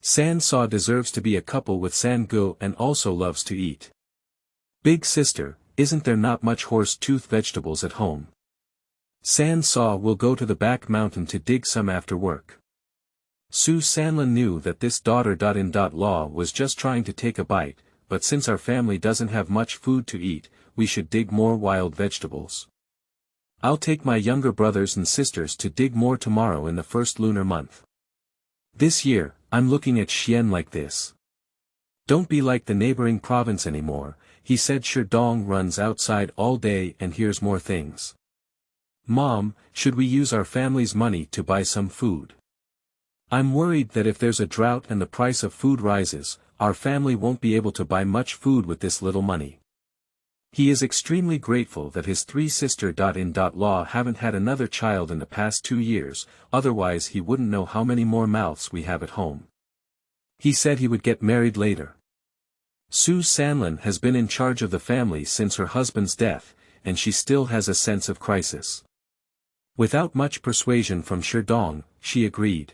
San Sa deserves to be a couple with San Go and also loves to eat. Big sister, isn't there not much horse-tooth vegetables at home? San Sa will go to the back mountain to dig some after work. Su Sanlin knew that this daughter-in-law was just trying to take a bite, but since our family doesn't have much food to eat, we should dig more wild vegetables. I'll take my younger brothers and sisters to dig more tomorrow in the first lunar month. This year, I'm looking at Xian like this. Don't be like the neighboring province anymore, he said. Sherdong runs outside all day and hears more things. Mom, should we use our family's money to buy some food? I'm worried that if there's a drought and the price of food rises, our family won't be able to buy much food with this little money. He is extremely grateful that his three sister-in-law haven't had another child in the past 2 years, otherwise he wouldn't know how many more mouths we have at home. He said he would get married later. Su Sanlin has been in charge of the family since her husband's death, and she still has a sense of crisis. Without much persuasion from Sherdong, she agreed.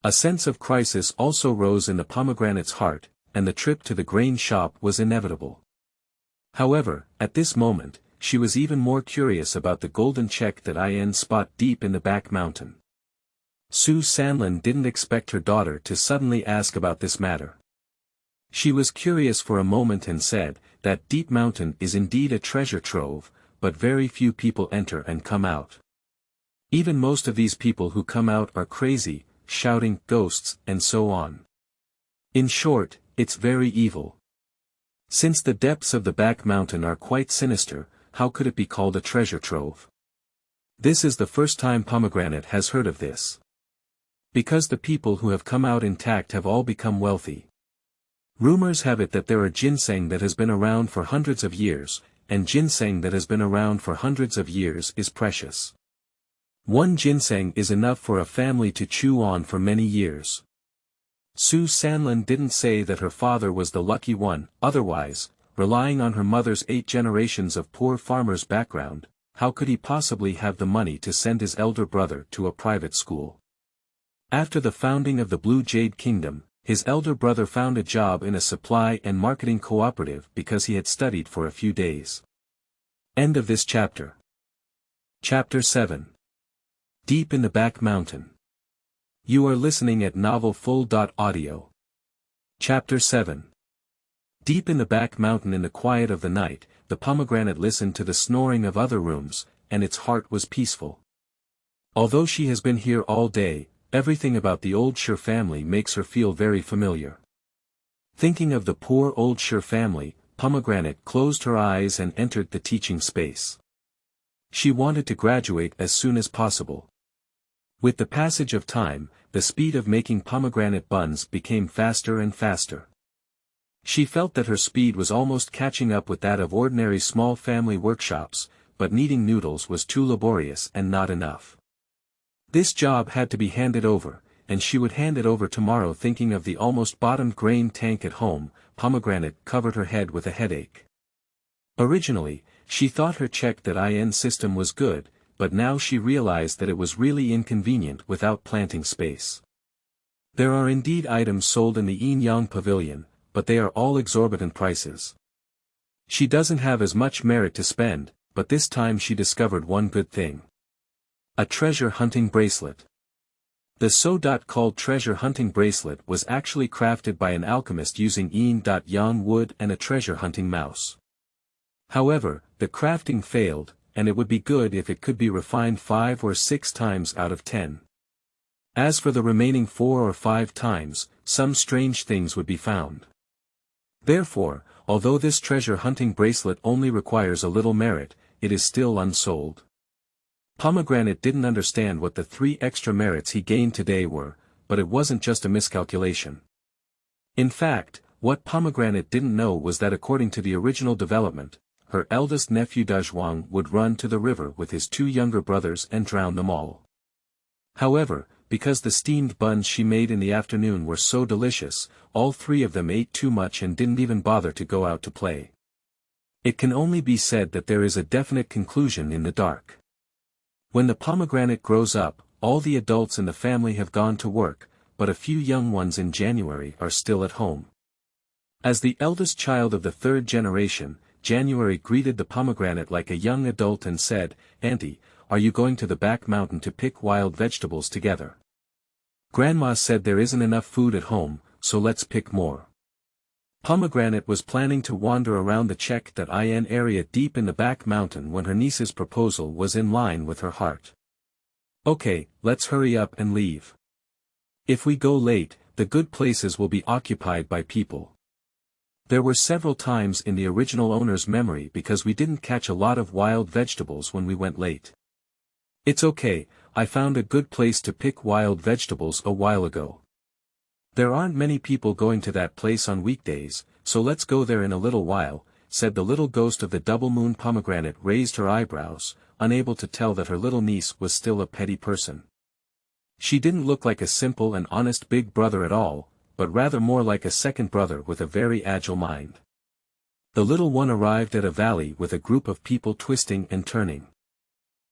A sense of crisis also rose in the Pomegranate's heart, and the trip to the grain shop was inevitable. However, at this moment, she was even more curious about the golden check that IN spot deep in the back mountain. Su Sanlin didn't expect her daughter to suddenly ask about this matter. She was curious for a moment and said, that deep mountain is indeed a treasure trove, but very few people enter and come out. Even most of these people who come out are crazy, shouting, ghosts, and so on. In short, it's very evil. Since the depths of the back mountain are quite sinister, how could it be called a treasure trove? This is the first time Pomegranate has heard of this. Because the people who have come out intact have all become wealthy. Rumors have it that there are ginseng that has been around for hundreds of years, and ginseng that has been around for hundreds of years is precious. One ginseng is enough for a family to chew on for many years. Su Sanlin didn't say that her father was the lucky one, otherwise, relying on her mother's 8 generations of poor farmers' background, how could he possibly have the money to send his elder brother to a private school? After the founding of the Blue Jade Kingdom, his elder brother found a job in a supply and marketing cooperative because he had studied for a few days. End of this chapter. Chapter 7. Deep in the Back Mountain. You are listening at novelfull.audio. Chapter 7. Deep in the back mountain in the quiet of the night, the Pomegranate listened to the snoring of other rooms, and its heart was peaceful. Although she has been here all day, everything about the old Sher family makes her feel very familiar. Thinking of the poor old Sher family, Pomegranate closed her eyes and entered the teaching space. She wanted to graduate as soon as possible. With the passage of time, the speed of making pomegranate buns became faster and faster. She felt that her speed was almost catching up with that of ordinary small family workshops, but kneading noodles was too laborious and not enough. This job had to be handed over, and she would hand it over tomorrow. Thinking of the almost bottomed grain tank at home, Pomegranate covered her head with a headache. Originally, she thought her check.in system was good, but now she realized that it was really inconvenient without planting space. There are indeed items sold in the Yin Yang Pavilion, but they are all exorbitant prices. She doesn't have as much merit to spend, but this time she discovered one good thing. A treasure hunting bracelet. The so-called treasure hunting bracelet was actually crafted by an alchemist using Yin-Yang wood and a treasure hunting mouse. However, the crafting failed, and it would be good if it could be refined 5 or 6 times out of 10. As for the remaining 4 or 5 times, some strange things would be found. Therefore, although this treasure hunting bracelet only requires a little merit, it is still unsold. Pomegranate didn't understand what the 3 extra merits he gained today were, but it wasn't just a miscalculation. In fact, what Pomegranate didn't know was that according to the original development, her eldest nephew Dazhuang would run to the river with his 2 younger brothers and drown them all. However, because the steamed buns she made in the afternoon were so delicious, all 3 of them ate too much and didn't even bother to go out to play. It can only be said that there is a definite conclusion in the dark. When the pomegranate grows up, all the adults in the family have gone to work, but a few young ones in January are still at home. As the eldest child of the third generation, January greeted the pomegranate like a young adult and said, "Auntie, are you going to the back mountain to pick wild vegetables together? Grandma said there isn't enough food at home, so let's pick more." Pomegranate was planning to wander around the Check.in area deep in the back mountain when her niece's proposal was in line with her heart. "Okay, let's hurry up and leave. If we go late, the good places will be occupied by people. There were several times in the original owner's memory because we didn't catch a lot of wild vegetables when we went late. It's okay, I found a good place to pick wild vegetables a while ago. There aren't many people going to that place on weekdays, so let's go there in a little while," said the little ghost of the double moon. Pomegranate raised her eyebrows, unable to tell that her little niece was still a petty person. She didn't look like a simple and honest big brother at all, but rather more like a second brother with a very agile mind. The little one arrived at a valley with a group of people twisting and turning.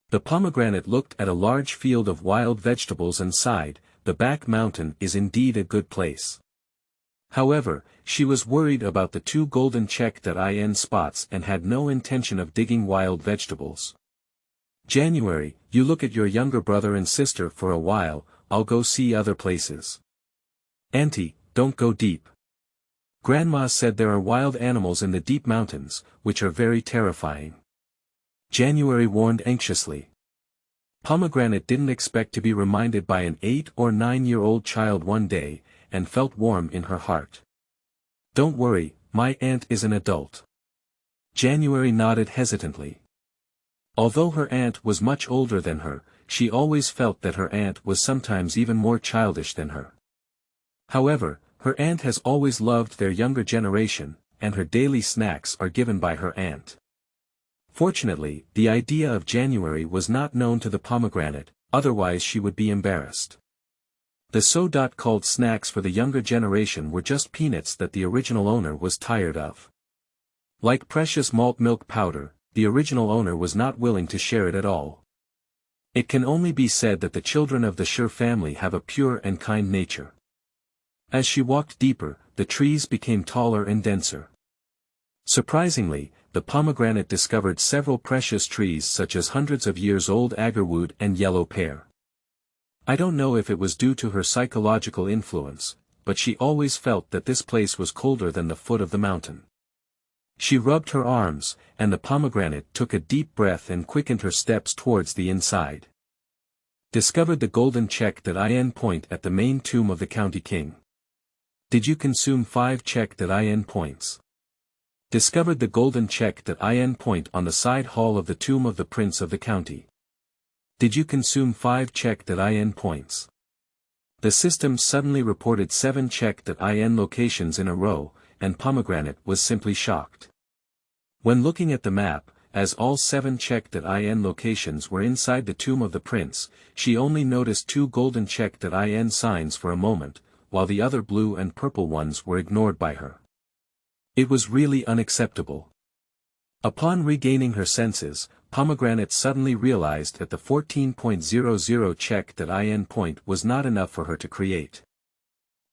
The pomegranate looked at a large field of wild vegetables and sighed, "The back mountain is indeed a good place." However, she was worried about the 2 golden Check.in spots and had no intention of digging wild vegetables. "January, you look at your younger brother and sister for a while, I'll go see other places." "Auntie, don't go deep. Grandma said there are wild animals in the deep mountains, which are very terrifying," January warned anxiously. Pomegranate didn't expect to be reminded by an 8 or 9-year-old child one day, and felt warm in her heart. "Don't worry, my aunt is an adult." January nodded hesitantly. Although her aunt was much older than her, she always felt that her aunt was sometimes even more childish than her. However, her aunt has always loved their younger generation, and her daily snacks are given by her aunt. Fortunately, the idea of January was not known to the pomegranate, otherwise she would be embarrassed. The so-called snacks for the younger generation were just peanuts that the original owner was tired of. Like precious malt milk powder, the original owner was not willing to share it at all. It can only be said that the children of the Sure family have a pure and kind nature. As she walked deeper, the trees became taller and denser. Surprisingly, the pomegranate discovered several precious trees such as hundreds of years old agarwood and yellow pear. I don't know if it was due to her psychological influence, but she always felt that this place was colder than the foot of the mountain. She rubbed her arms, and the pomegranate took a deep breath and quickened her steps towards the inside. Discovered the golden Check.in point at the main tomb of the county king. Did you consume 5 Check.in points? Discovered the golden Check.in point on the side hall of the tomb of the prince of the county. Did you consume 5 Check.in points? The system suddenly reported 7 Check.in locations in a row, and Pomegranate was simply shocked. When looking at the map, as all 7 Check.in locations were inside the tomb of the prince, she only noticed 2 golden Check.in signs for a moment, while the other blue and purple ones were ignored by her. It was really unacceptable. Upon regaining her senses, Pomegranate suddenly realized that the 14.00 Check.in point was not enough for her to create.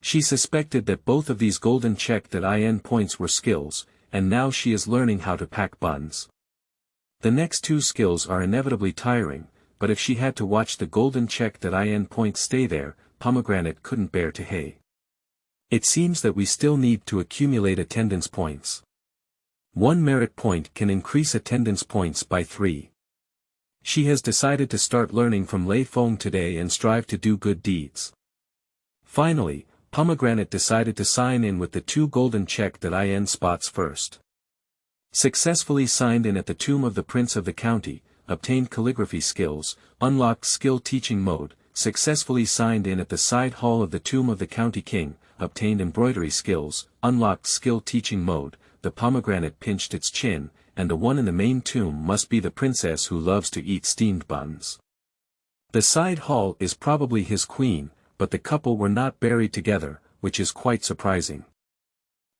She suspected that both of these golden Check.in points were skills, and now she is learning how to pack buns. The next 2 skills are inevitably tiring, but if she had to watch the golden Check.in point stay there, Pomegranate couldn't bear to hay. It seems that we still need to accumulate attendance points. 1 merit point can increase attendance points by 3. She has decided to start learning from Lei Feng today and strive to do good deeds. Finally, Pomegranate decided to sign in with the 2 golden Check.in spots first. Successfully signed in at the tomb of the Prince of the County, obtained calligraphy skills, unlocked skill teaching mode, successfully signed in at the side hall of the tomb of the County King, obtained embroidery skills, unlocked skill teaching mode. The pomegranate pinched its chin, and the one in the main tomb must be the princess who loves to eat steamed buns. The side hall is probably his queen, but the couple were not buried together, which is quite surprising.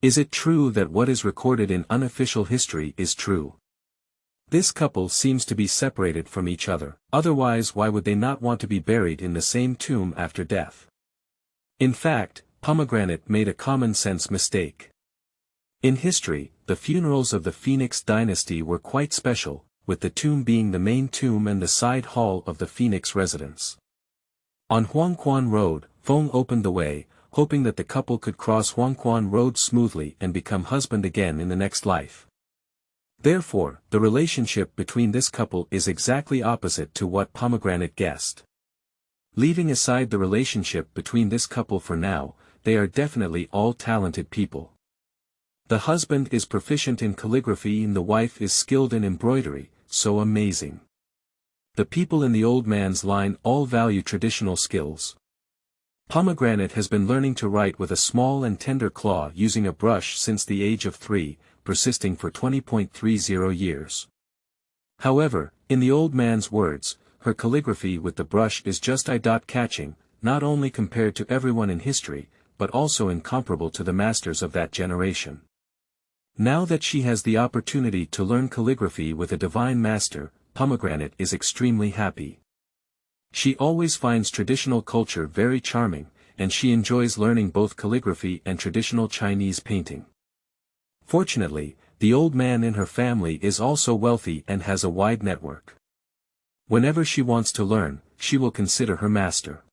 Is it true that what is recorded in unofficial history is true? This couple seems to be separated from each other, otherwise why would they not want to be buried in the same tomb after death? In fact, Pomegranate made a common-sense mistake. In history, the funerals of the Phoenix dynasty were quite special, with the tomb being the main tomb and the side hall of the Phoenix residence. On Huangquan Road, Feng opened the way, hoping that the couple could cross Huangquan Road smoothly and become husband again in the next life. Therefore, the relationship between this couple is exactly opposite to what Pomegranate guessed. Leaving aside the relationship between this couple for now, they are definitely all talented people. The husband is proficient in calligraphy and the wife is skilled in embroidery, so amazing. The people in the old man's line all value traditional skills. Pomegranate has been learning to write with a small and tender claw using a brush since the age of 3, persisting for 20.30 years. However, in the old man's words, her calligraphy with the brush is just eye-catching, not only compared to everyone in history, but also incomparable to the masters of that generation. Now that she has the opportunity to learn calligraphy with a divine master, Pomegranate is extremely happy. She always finds traditional culture very charming, and she enjoys learning both calligraphy and traditional Chinese painting. Fortunately, the old man in her family is also wealthy and has a wide network. Whenever she wants to learn, she will consider her master.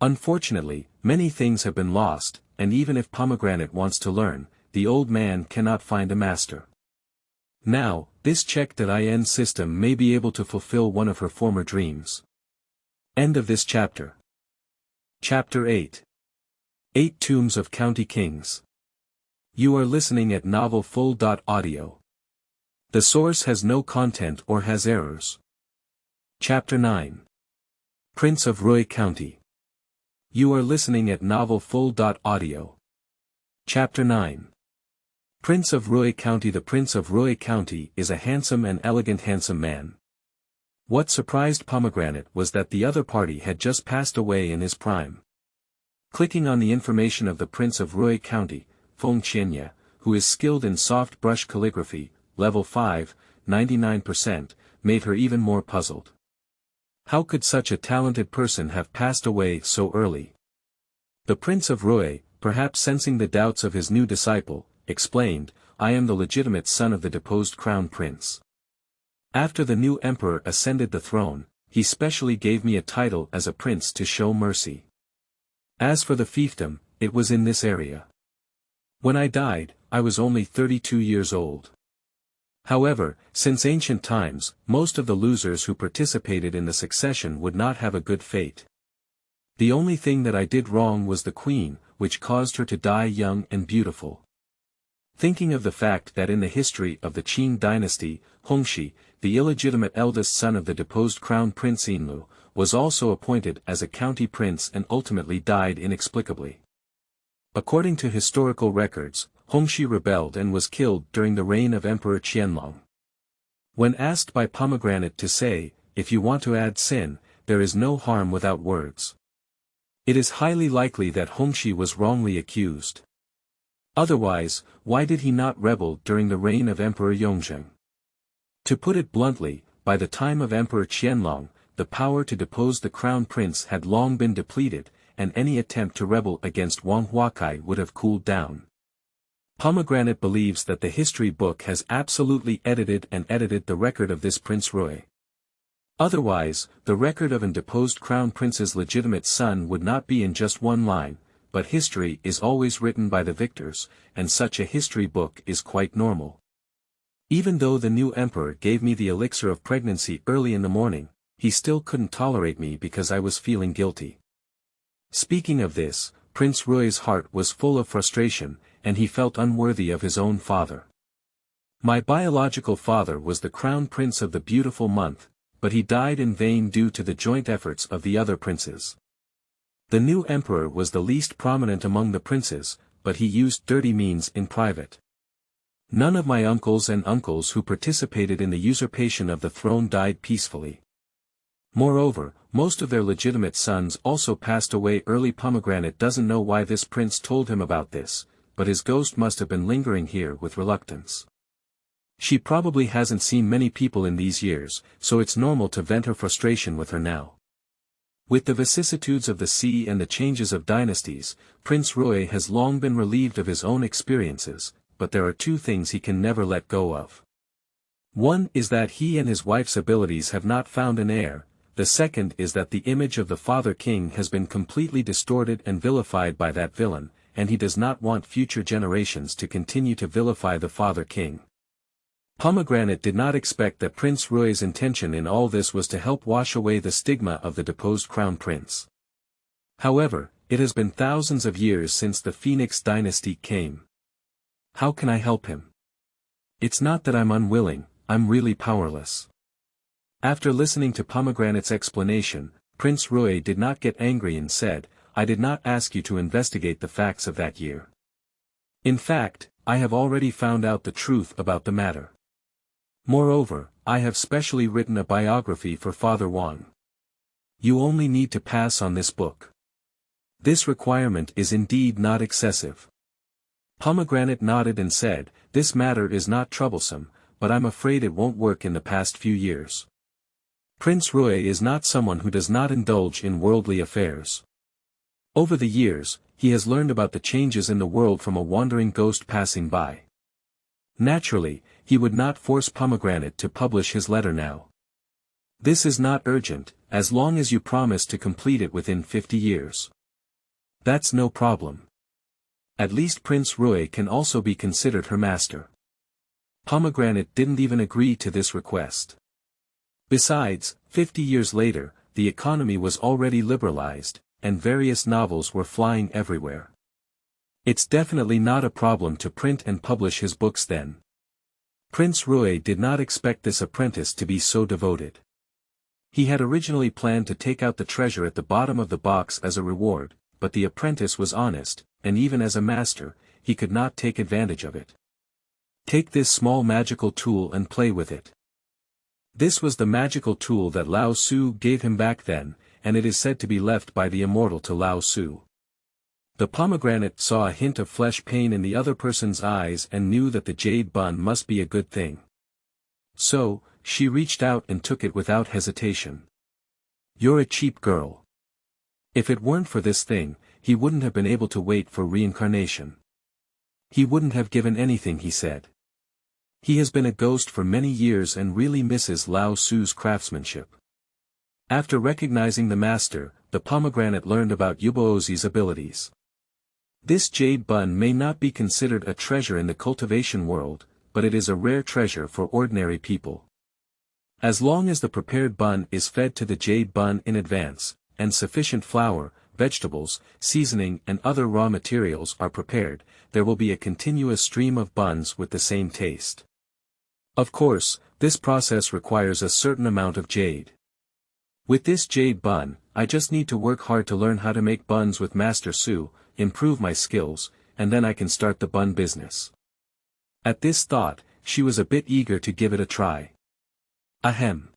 Unfortunately, many things have been lost, and even if Pomegranate wants to learn, the old man cannot find a master. Now, this check.in system may be able to fulfill one of her former dreams. End of this chapter. Chapter 8. 8 Tombs of County Kings. You are listening at novelfull.audio. The source has no content or has errors. Chapter 9. Prince of Rui County. You are listening at novelfull.audio. Chapter 9. Prince of Rui County. The Prince of Rui County is a handsome and elegant man. What surprised Pomegranate was that the other party had just passed away in his prime. Clicking on the information of the Prince of Rui County, Feng Qianye, who is skilled in soft brush calligraphy, level 5, 99%, made her even more puzzled. How could such a talented person have passed away so early? The Prince of Rui, perhaps sensing the doubts of his new disciple, explained, "I am the legitimate son of the deposed crown prince. After the new emperor ascended the throne, he specially gave me a title as a prince to show mercy. As for the fiefdom, it was in this area. When I died, I was only 32 years old. However, since ancient times, most of the losers who participated in the succession would not have a good fate. The only thing that I did wrong was the queen, which caused her to die young and beautiful." Thinking of the fact that in the history of the Qing dynasty, Hongxi, the illegitimate eldest son of the deposed crown prince Yinlu, was also appointed as a county prince and ultimately died inexplicably. According to historical records, Hongxi rebelled and was killed during the reign of Emperor Qianlong. When asked by Pomegranate to say, "If you want to add sin, there is no harm without words," it is highly likely that Hongxi was wrongly accused. Otherwise, why did he not rebel during the reign of Emperor Yongzheng? To put it bluntly, by the time of Emperor Qianlong, the power to depose the crown prince had long been depleted, and any attempt to rebel against Wang Huakai would have cooled down. Pomegranate believes that the history book has absolutely edited the record of this Prince Rui. Otherwise, the record of an deposed crown prince's legitimate son would not be in just one line, but history is always written by the victors, and such a history book is quite normal. Even though the new emperor gave me the elixir of pregnancy early in the morning, he still couldn't tolerate me because I was feeling guilty. Speaking of this, Prince Rui's heart was full of frustration, and he felt unworthy of his own father. "My biological father was the crown prince of the beautiful month, but he died in vain due to the joint efforts of the other princes. The new emperor was the least prominent among the princes, but he used dirty means in private. None of my uncles who participated in the usurpation of the throne died peacefully. Moreover, most of their legitimate sons also passed away early." Pomegranate doesn't know why this prince told him about this, but his ghost must have been lingering here with reluctance. She probably hasn't seen many people in these years, so it's normal to vent her frustration with her now. With the vicissitudes of the sea and the changes of dynasties, Prince Rui has long been relieved of his own experiences, but there are two things he can never let go of. One is that he and his wife's abilities have not found an heir, the second is that the image of the father king has been completely distorted and vilified by that villain, and he does not want future generations to continue to vilify the father king. Pomegranate did not expect that Prince Rui's intention in all this was to help wash away the stigma of the deposed crown prince. However, it has been thousands of years since the Phoenix dynasty came. How can I help him? It's not that I'm unwilling, I'm really powerless. After listening to Pomegranate's explanation, Prince Rui did not get angry and said, I did not ask you to investigate the facts of that year. In fact, I have already found out the truth about the matter. Moreover, I have specially written a biography for Father Wang. You only need to pass on this book. This requirement is indeed not excessive. Pomegranate nodded and said, this matter is not troublesome, but I'm afraid it won't work in the past few years. Prince Rui is not someone who does not indulge in worldly affairs. Over the years, he has learned about the changes in the world from a wandering ghost passing by. Naturally, he would not force Pomegranate to publish his letter now. This is not urgent, as long as you promise to complete it within 50 years. That's no problem. At least Prince Rui can also be considered her master. Pomegranate didn't even agree to this request. Besides, 50 years later, the economy was already liberalized, and various novels were flying everywhere. It's definitely not a problem to print and publish his books then. Prince Rui did not expect this apprentice to be so devoted. He had originally planned to take out the treasure at the bottom of the box as a reward, but the apprentice was honest, and even as a master, he could not take advantage of it. Take this small magical tool and play with it. This was the magical tool that Lao Su gave him back then, and it is said to be left by the immortal to Lao Su. The pomegranate saw a hint of flesh pain in the other person's eyes and knew that the jade bun must be a good thing. So, she reached out and took it without hesitation. You're a cheap girl. If it weren't for this thing, he wouldn't have been able to wait for reincarnation. He wouldn't have given anything, he said. He has been a ghost for many years and really misses Lao Su's craftsmanship. After recognizing the master, the pomegranate learned about Baozi's abilities. This jade bun may not be considered a treasure in the cultivation world, but it is a rare treasure for ordinary people. As long as the prepared bun is fed to the jade bun in advance, and sufficient flour, vegetables, seasoning and other raw materials are prepared, there will be a continuous stream of buns with the same taste. Of course, this process requires a certain amount of jade. With this jade bun, I just need to work hard to learn how to make buns with Master Su, improve my skills, and then I can start the bun business. At this thought, she was a bit eager to give it a try. Ahem.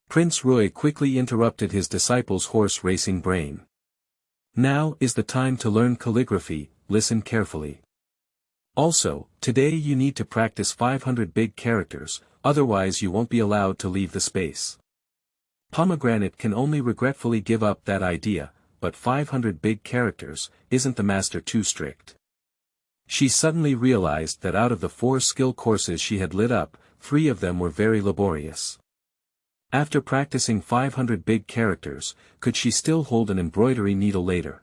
Prince Rui quickly interrupted his disciple's horse-racing brain. Now is the time to learn calligraphy, listen carefully. Also, today you need to practice 500 big characters, otherwise you won't be allowed to leave the space. Pomegranate can only regretfully give up that idea, but 500 big characters, isn't the master too strict? She suddenly realized that out of the 4 skill courses she had lit up, 3 of them were very laborious. After practicing 500 big characters, could she still hold an embroidery needle later?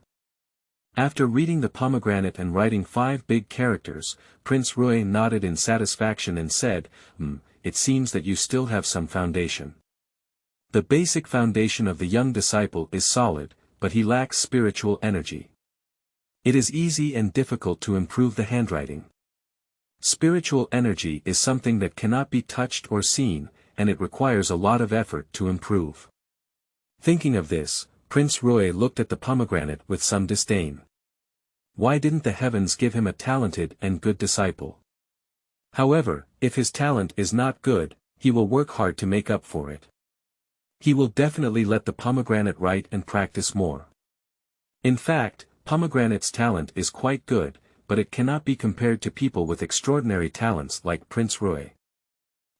After reading the pomegranate and writing 5 big characters, Prince Rui nodded in satisfaction and said, it seems that you still have some foundation. The basic foundation of the young disciple is solid, but he lacks spiritual energy. It is easy and difficult to improve the handwriting. Spiritual energy is something that cannot be touched or seen, and it requires a lot of effort to improve. Thinking of this, Prince Rui looked at the pomegranate with some disdain. Why didn't the heavens give him a talented and good disciple? However, if his talent is not good, he will work hard to make up for it. He will definitely let the pomegranate write and practice more. In fact, Pomegranate's talent is quite good, but it cannot be compared to people with extraordinary talents like Prince Rui.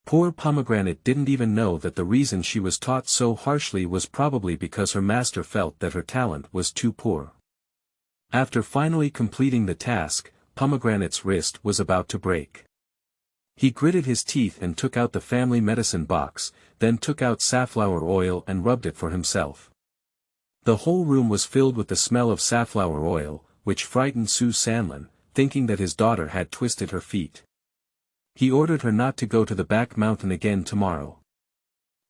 Poor Pomegranate didn't even know that the reason she was taught so harshly was probably because her master felt that her talent was too poor. After finally completing the task, Pomegranate's wrist was about to break. He gritted his teeth and took out the family medicine box, then took out safflower oil and rubbed it for himself. The whole room was filled with the smell of safflower oil, which frightened Su Sanlin, thinking that his daughter had twisted her feet. He ordered her not to go to the back mountain again tomorrow.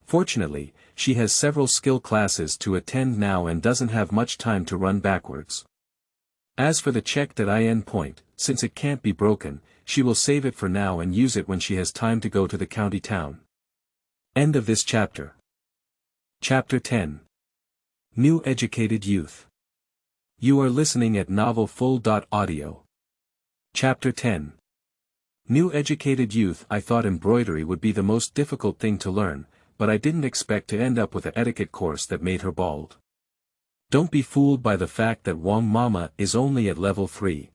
Fortunately, she has several skill classes to attend now and doesn't have much time to run backwards. As for the check.in point, since it can't be broken, she will save it for now and use it when she has time to go to the county town. End of this chapter. Chapter 10. New Educated Youth. You are listening at novelfull.audio. Chapter 10. New Educated Youth. I thought embroidery would be the most difficult thing to learn, but I didn't expect to end up with an etiquette course that made her bald. Don't be fooled by the fact that Wang Mama is only at level 3.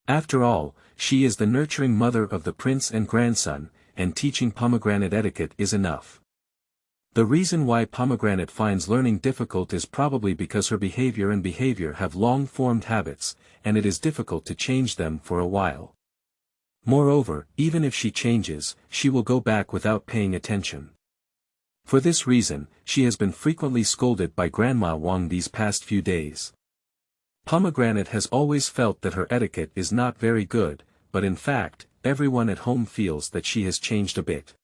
After all, she is the nurturing mother of the prince and grandson, and teaching Pomegranate etiquette is enough. The reason why Pomegranate finds learning difficult is probably because her behavior have long-formed habits, and it is difficult to change them for a while. Moreover, even if she changes, she will go back without paying attention. For this reason, she has been frequently scolded by Grandma Wang these past few days. Pomegranate has always felt that her etiquette is not very good, but in fact, everyone at home feels that she has changed a bit.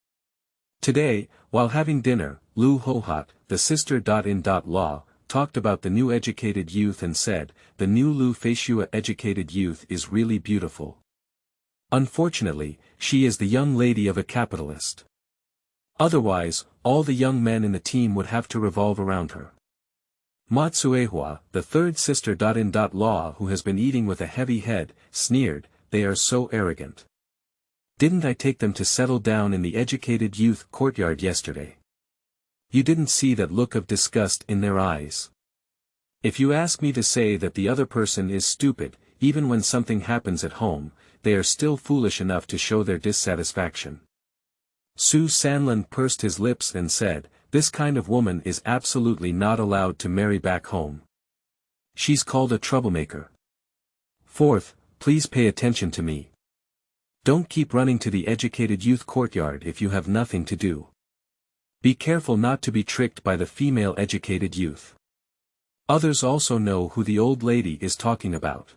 Today, while having dinner, Lu Hohat, the sister.in.law, talked about the new educated youth and said, "The new Lu Feishua educated youth is really beautiful. Unfortunately, she is the young lady of a capitalist. Otherwise, all the young men in the team would have to revolve around her." Matsuehua, the third sister.in.law who has been eating with a heavy head, sneered, "They are so arrogant. Didn't I take them to settle down in the educated youth courtyard yesterday? You didn't see that look of disgust in their eyes. If you ask me to say that the other person is stupid, even when something happens at home, they are still foolish enough to show their dissatisfaction." Su Sanlin pursed his lips and said, "This kind of woman is absolutely not allowed to marry back home. She's called a troublemaker. Fourth, please pay attention to me. Don't keep running to the educated youth courtyard if you have nothing to do. Be careful not to be tricked by the female educated youth. Others also know who the old lady is talking about.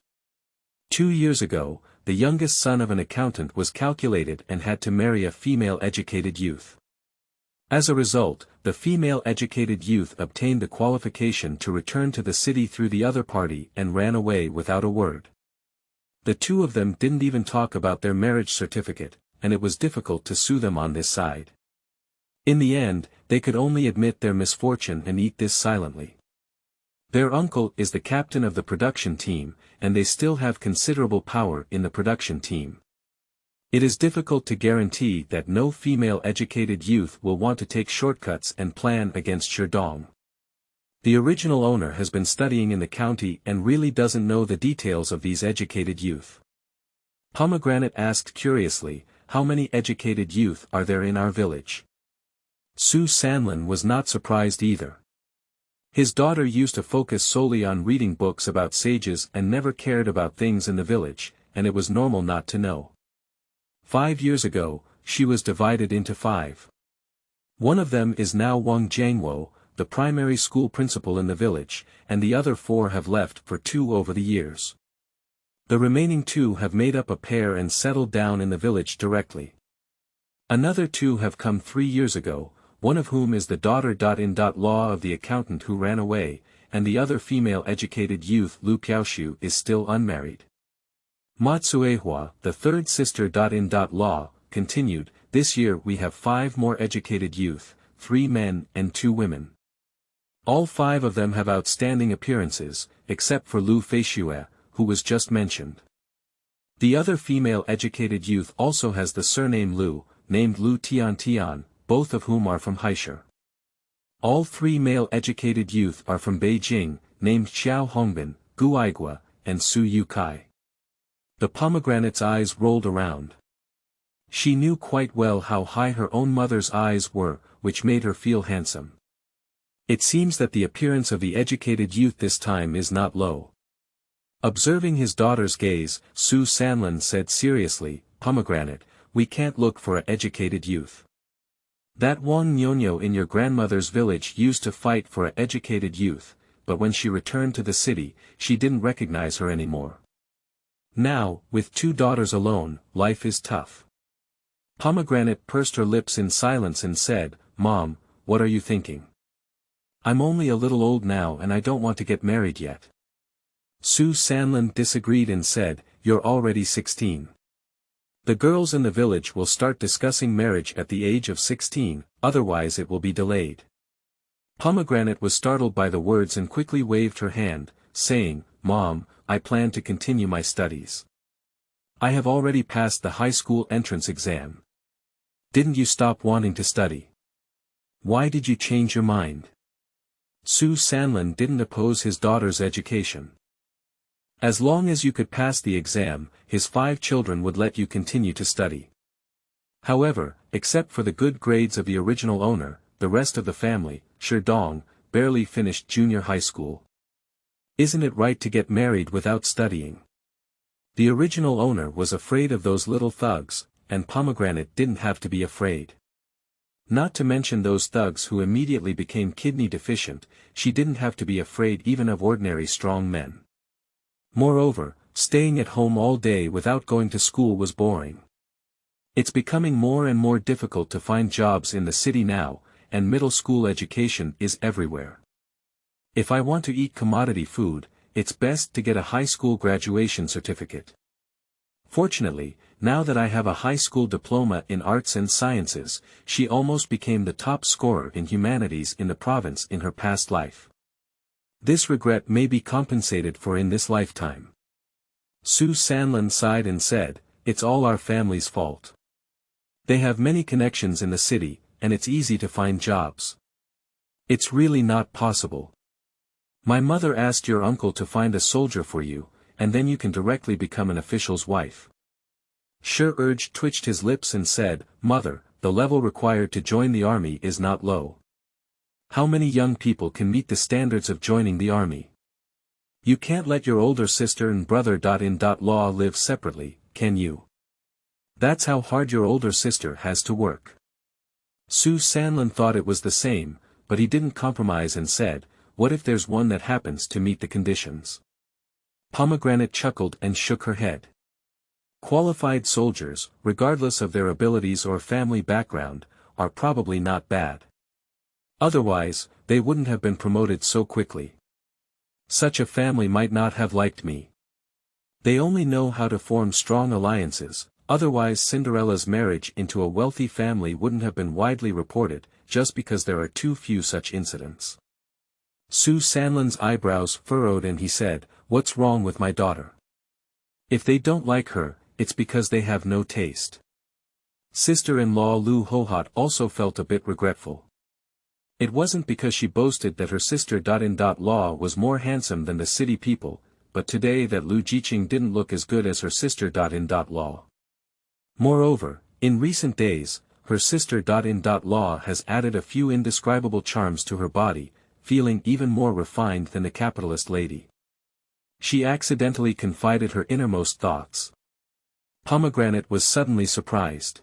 2 years ago, the youngest son of an accountant was calculated and had to marry a female educated youth. As a result, the female educated youth obtained the qualification to return to the city through the other party and ran away without a word. The two of them didn't even talk about their marriage certificate, and it was difficult to sue them on this side. In the end, they could only admit their misfortune and eat this silently. Their uncle is the captain of the production team, and they still have considerable power in the production team. It is difficult to guarantee that no female educated youth will want to take shortcuts and plan against Sherdong. The original owner has been studying in the county and really doesn't know the details of these educated youth. Pomegranate asked curiously, "How many educated youth are there in our village?" Su Sanlin was not surprised either. His daughter used to focus solely on reading books about sages and never cared about things in the village, and it was normal not to know. 5 years ago, she was divided into 5. One of them is now Wang Jiangwo, the primary school principal in the village, and the other 4 have left for 2 over the years. The remaining 2 have made up a pair and settled down in the village directly. Another 2 have come 3 years ago, one of whom is the daughter.in.law of the accountant who ran away, and the other female educated youth Lu Qiaoshu is still unmarried. Matsuehua, the third sister.in.law, continued, "This year we have 5 more educated youth, 3 men and 2 women. All 5 of them have outstanding appearances, except for Lu Feishue, who was just mentioned. The other female educated youth also has the surname Lu, named Lu Tian, both of whom are from Haishur. All 3 male educated youth are from Beijing, named Xiao Hongbin, Gu Aigua, and Su Yukai." The Pomegranate's eyes rolled around. She knew quite well how high her own mother's eyes were, which made her feel handsome. It seems that the appearance of the educated youth this time is not low. Observing his daughter's gaze, Su Sanlin said seriously, "Pomegranate, we can't look for a educated youth. That Wang Nyonyo in your grandmother's village used to fight for a educated youth, but when she returned to the city, she didn't recognize her anymore. Now, with 2 daughters alone, life is tough." Pomegranate pursed her lips in silence and said, "Mom, what are you thinking? I'm only a little old now and I don't want to get married yet." Su Sanlin disagreed and said, "You're already 16. The girls in the village will start discussing marriage at the age of 16, otherwise it will be delayed." Pomegranate was startled by the words and quickly waved her hand, saying, "Mom, I plan to continue my studies. I have already passed the high school entrance exam." "Didn't you stop wanting to study? Why did you change your mind?" Su Sanlin didn't oppose his daughter's education. As long as you could pass the exam, his 5 children would let you continue to study. However, except for the good grades of the original owner, the rest of the family, Sherdong, barely finished junior high school. Isn't it right to get married without studying? The original owner was afraid of those little thugs, and Pomegranate didn't have to be afraid. Not to mention those thugs who immediately became kidney deficient, she didn't have to be afraid even of ordinary strong men. Moreover, staying at home all day without going to school was boring. It's becoming more and more difficult to find jobs in the city now, and middle school education is everywhere. If I want to eat commodity food, it's best to get a high school graduation certificate. Fortunately, now that I have a high school diploma in arts and sciences, she almost became the top scorer in humanities in the province in her past life. This regret may be compensated for in this lifetime." Su Sanlin sighed and said, "It's all our family's fault. They have many connections in the city, and it's easy to find jobs. It's really not possible. My mother asked your uncle to find a soldier for you, and then you can directly become an official's wife." Shi twitched his lips and said, "Mother, the level required to join the army is not low. How many young people can meet the standards of joining the army? You can't let your older sister and brother-in-law live separately, can you? That's how hard your older sister has to work." Su Sanlin thought it was the same, but he didn't compromise and said, "What if there's one that happens to meet the conditions?" Pomegranate chuckled and shook her head. Qualified soldiers, regardless of their abilities or family background, are probably not bad. Otherwise, they wouldn't have been promoted so quickly. Such a family might not have liked me. They only know how to form strong alliances, otherwise Cinderella's marriage into a wealthy family wouldn't have been widely reported, just because there are too few such incidents. Su Sanlin's eyebrows furrowed and he said, "What's wrong with my daughter? If they don't like her, it's because they have no taste." Sister-in-law Lu Hohot also felt a bit regretful. It wasn't because she boasted that her sister-in-law was more handsome than the city people, but today that Lu Jiqing didn't look as good as her sister-in-law. Moreover, in recent days, her sister-in-law has added a few indescribable charms to her body, feeling even more refined than the capitalist lady. She accidentally confided her innermost thoughts. Pomegranate was suddenly surprised.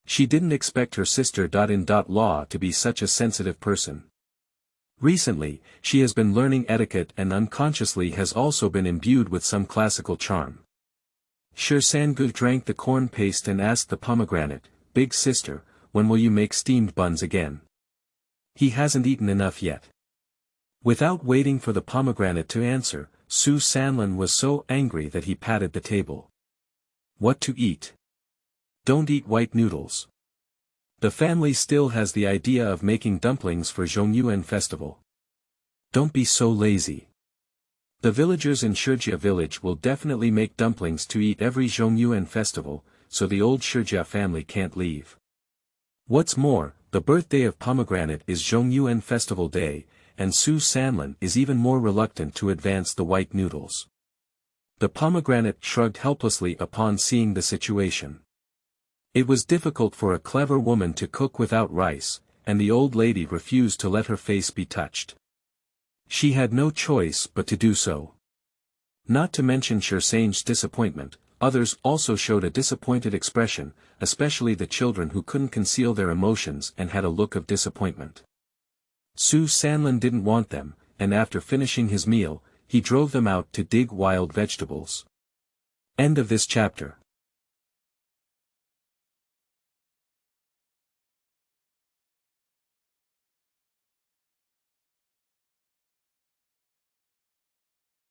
She didn't expect her sister-in-law to be such a sensitive person. Recently, she has been learning etiquette and unconsciously has also been imbued with some classical charm. Sangu drank the corn paste and asked the pomegranate, "Big sister, when will you make steamed buns again? He hasn't eaten enough yet." Without waiting for the pomegranate to answer, Su Sanlin was so angry that he patted the table. "What to eat? Don't eat white noodles. The family still has the idea of making dumplings for Zhongyuan festival. Don't be so lazy. The villagers in Shijia village will definitely make dumplings to eat every Zhongyuan festival, so the old Shijia family can't leave. What's more, the birthday of Pomegranate is Zhongyuan festival day, and Su Sanlin is even more reluctant to advance the white noodles." The pomegranate shrugged helplessly upon seeing the situation. It was difficult for a clever woman to cook without rice, and the old lady refused to let her face be touched. She had no choice but to do so. Not to mention Shersane's disappointment, others also showed a disappointed expression, especially the children who couldn't conceal their emotions and had a look of disappointment. Su Sanlin didn't want them, and after finishing his meal, he drove them out to dig wild vegetables. End of this chapter.